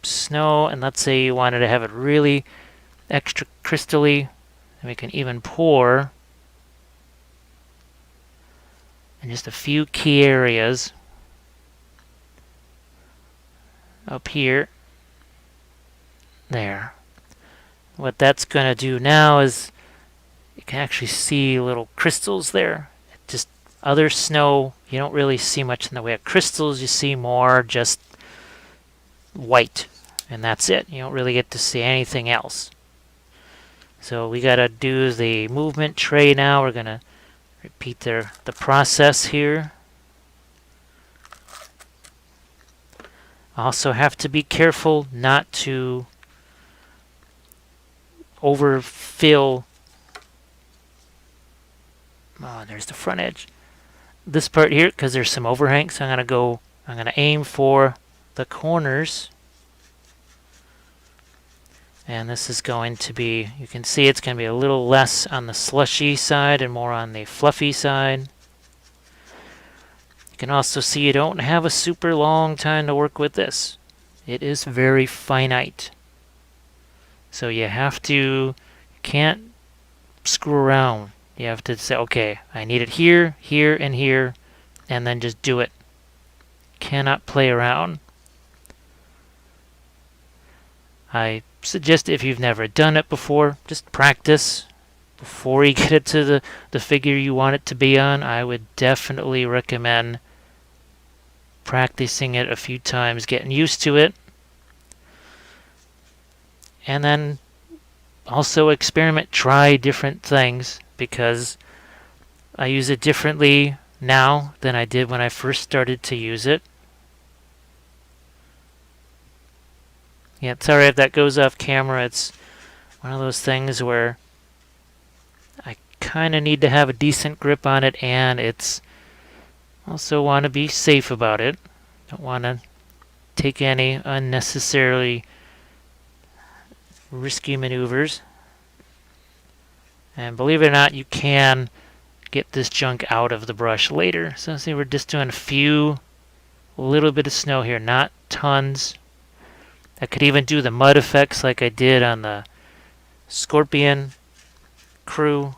snow, and let's say you wanted to have it really extra crystally, and we can even pour in just a few key areas up here. There. What that's going to do now is you can actually see little crystals there. Just other snow, you don't really see much in the way of crystals. You see more just white, and that's it. You don't really get to see anything else. So we got to do the movement tray now. We're going to repeat the process here. Also have to be careful not to overfill. Oh, there's the front edge. This part here, because there's some overhang, so I'm going to aim for the corners. And this is going to be, you can see it's going to be a little less on the slushy side and more on the fluffy side. You can also see you don't have a super long time to work with this. It is very finite. So you can't screw around. You have to say, okay, I need it here, here, and here, and then just do it. Cannot play around. I suggest if you've never done it before, just practice. Before you get it to the figure you want it to be on, I would definitely recommend practicing it a few times, getting used to it. And then also experiment, try different things, because I use it differently now than I did when I first started to use it. Yeah, sorry if that goes off camera. It's one of those things where I kind of need to have a decent grip on it, and it's also want to be safe about it. Don't want to take any unnecessarily risky maneuvers. And believe it or not, you can get this junk out of the brush later. So see, we're just doing a little bit of snow here, not tons. I could even do the mud effects like I did on the Scorpion crew,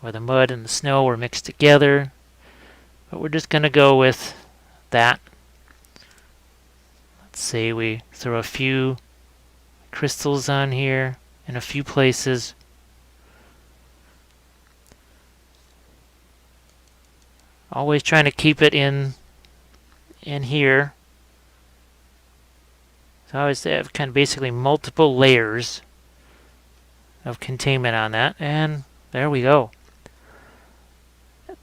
where the mud and the snow were mixed together. But we're just going to go with that. Let's say we throw a few crystals on here in a few places. Always trying to keep it in here. So I always have kind of basically multiple layers of containment on that, and there we go.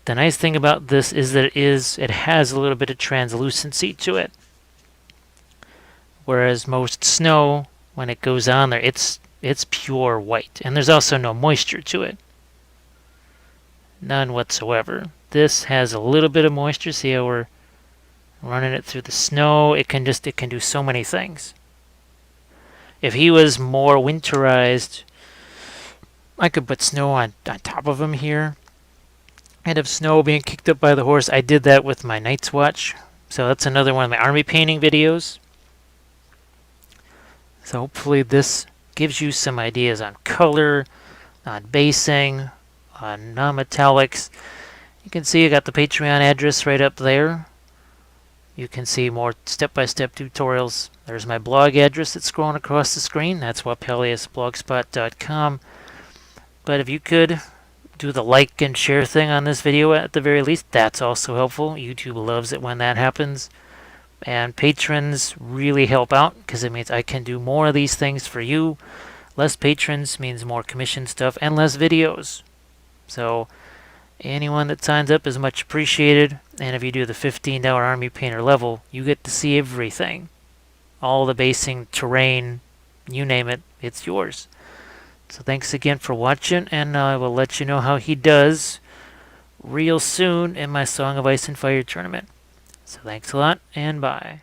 The nice thing about this is that it has a little bit of translucency to it. Whereas most snow, when it goes on there, it's pure white. And there's also no moisture to it. None whatsoever. This has a little bit of moisture. See how we're running it through the snow? It can do so many things. If he was more winterized, I could put snow on top of him here. And have snow being kicked up by the horse. I did that with my Night's Watch. So that's another one of my army painting videos. So hopefully this gives you some ideas on color, on basing, on non-metallics. You can see I got the Patreon address right up there. You can see more step-by-step tutorials. There's my blog address that's scrolling across the screen. That's wappeliusblogspot.com. But if you could do the like and share thing on this video at the very least, that's also helpful. YouTube loves it when that happens. And patrons really help out, because it means I can do more of these things for you. Less patrons means more commission stuff and less videos. So anyone that signs up is much appreciated. And if you do the $15 Army Painter level, you get to see everything. All the basing, terrain, you name it, it's yours. So thanks again for watching, and I will let you know how he does real soon in my Song of Ice and Fire tournament. So thanks a lot, and bye.